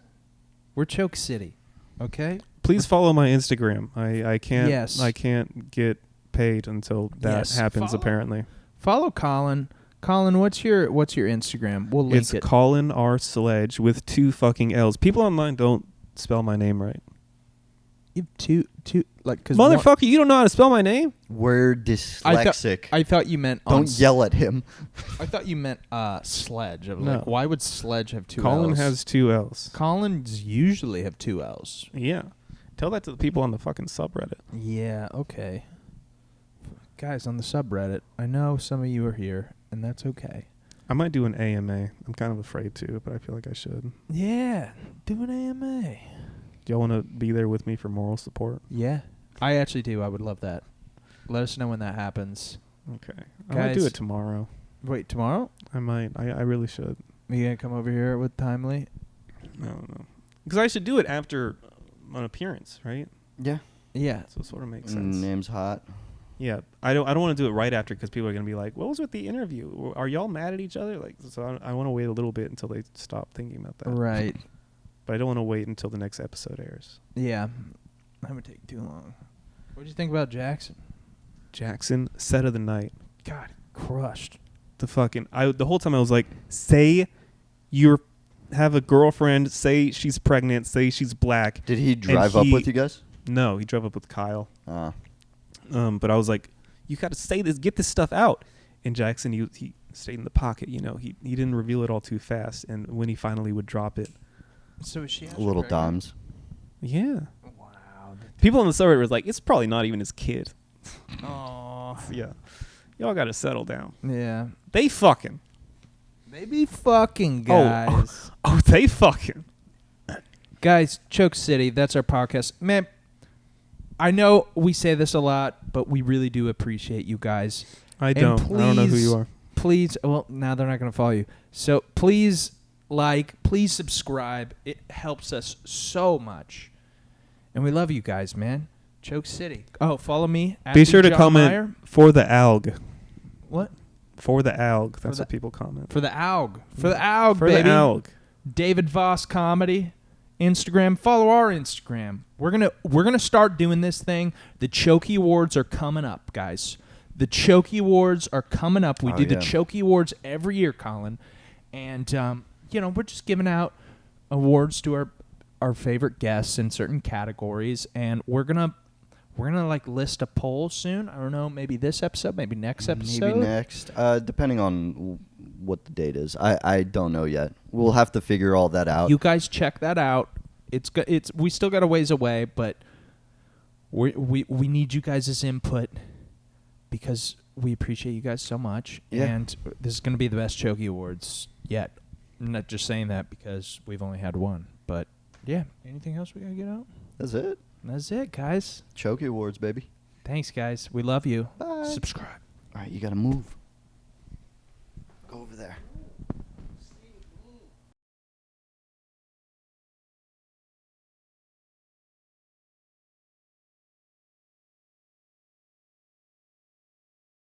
Speaker 1: We're Choke City, okay?
Speaker 2: Please follow my Instagram. I can't.
Speaker 1: Yes.
Speaker 2: I can't get paid until that
Speaker 1: Yes,
Speaker 2: happens.
Speaker 1: follow-
Speaker 2: Apparently,
Speaker 1: Follow Colin. Colin, what's your Instagram? We'll link
Speaker 2: it's
Speaker 1: it.
Speaker 2: Collin R Sledge with 2 fucking L's. People online don't spell my name right.
Speaker 1: You have two, like, cause
Speaker 2: Motherfucker, you don't know how to spell my name?
Speaker 3: We're dyslexic.
Speaker 1: I thought you meant
Speaker 3: Don't yell at him.
Speaker 1: I thought you meant Sledge. I was
Speaker 2: No.
Speaker 1: like, why would Sledge have 2
Speaker 2: Colin
Speaker 1: L's?
Speaker 2: has 2 L's.
Speaker 1: Collins usually have 2 L's.
Speaker 2: Yeah. Tell that to the people on the fucking subreddit.
Speaker 1: Yeah, okay. Guys on the subreddit, I know some of you are here, and that's okay.
Speaker 2: I might do an AMA. I'm kind of afraid to, but I feel like I should.
Speaker 1: Yeah, do an AMA.
Speaker 2: Do y'all want to be there with me for moral support?
Speaker 1: Yeah, I actually do. I would love that. Let us know when that happens.
Speaker 2: Okay. I might do
Speaker 1: Guys-
Speaker 2: it tomorrow.
Speaker 1: Wait, tomorrow?
Speaker 2: I might. I really should.
Speaker 1: Are you going to come over here with Timely?
Speaker 2: I don't know. Because I should do it after an appearance, right?
Speaker 3: Yeah.
Speaker 1: Yeah.
Speaker 2: So it sort of makes sense.
Speaker 3: Name's hot.
Speaker 2: Yeah. I don't want to do it right after because people are going to be like, what was with the interview? Are y'all mad at each other? Like, so I want to wait a little bit until they stop thinking about that.
Speaker 1: Right.
Speaker 2: But I don't want to wait until the next episode airs.
Speaker 1: Yeah. That would take too long. What do you think about Jackson?
Speaker 2: Jackson, set of the night.
Speaker 1: God, crushed.
Speaker 2: The whole time I was like, say you have a girlfriend, say she's pregnant, say she's black.
Speaker 3: Did he drive up with you guys?
Speaker 2: No, he drove up with Kyle.
Speaker 3: Ah.
Speaker 2: But I was like, you got to say this, get this stuff out. And Jackson, he stayed in the pocket. He didn't reveal it all too fast. And when he finally would drop it,
Speaker 1: So is she
Speaker 3: Little dimes.
Speaker 2: yeah.
Speaker 1: Wow.
Speaker 2: People on the subreddit were like, it's probably not even his kid.
Speaker 1: Oh.
Speaker 2: Yeah. Y'all got to settle down.
Speaker 1: Yeah.
Speaker 2: They fucking.
Speaker 1: They be fucking, guys.
Speaker 2: Oh, they fucking.
Speaker 1: Guys, Choke City, that's our podcast. Man, I know we say this a lot, but we really do appreciate you guys.
Speaker 2: I don't. I don't know who you are.
Speaker 1: Please, well, now they're not going to follow you. So please please subscribe. It helps us so much. And we love you guys, man. Choke City. Oh, follow me.
Speaker 2: Be sure to
Speaker 1: John
Speaker 2: comment
Speaker 1: Meyer.
Speaker 2: for the alg.
Speaker 1: What?
Speaker 2: For the alg. That's what people comment.
Speaker 1: For the alg. For the alg,
Speaker 2: for
Speaker 1: baby.
Speaker 2: the alg.
Speaker 1: David Voss Comedy. Instagram. Follow our Instagram. We're gonna start doing this thing. The Chokey Awards are coming up, guys. The Chokey Awards are coming up. We do the Chokey Awards every year, Colin. And we're just giving out awards to our favorite guests in certain categories, and we're gonna like list a poll soon. I don't know, maybe this episode, maybe next episode.
Speaker 3: Maybe next, depending on what the date is. I don't know yet. We'll have to figure all that out.
Speaker 1: You guys check that out. It's we still got a ways away, but we need you guys' input because we appreciate you guys so much.
Speaker 3: Yeah.
Speaker 1: And this is going to be the best Chokey Awards yet. I'm not just saying that because we've only had one, but yeah. Anything else we got to get out?
Speaker 3: That's it.
Speaker 1: That's it, guys.
Speaker 3: Chokey Awards, baby.
Speaker 1: Thanks, guys. We love you.
Speaker 3: Bye.
Speaker 1: Subscribe.
Speaker 3: All right, you got to move. Go over there.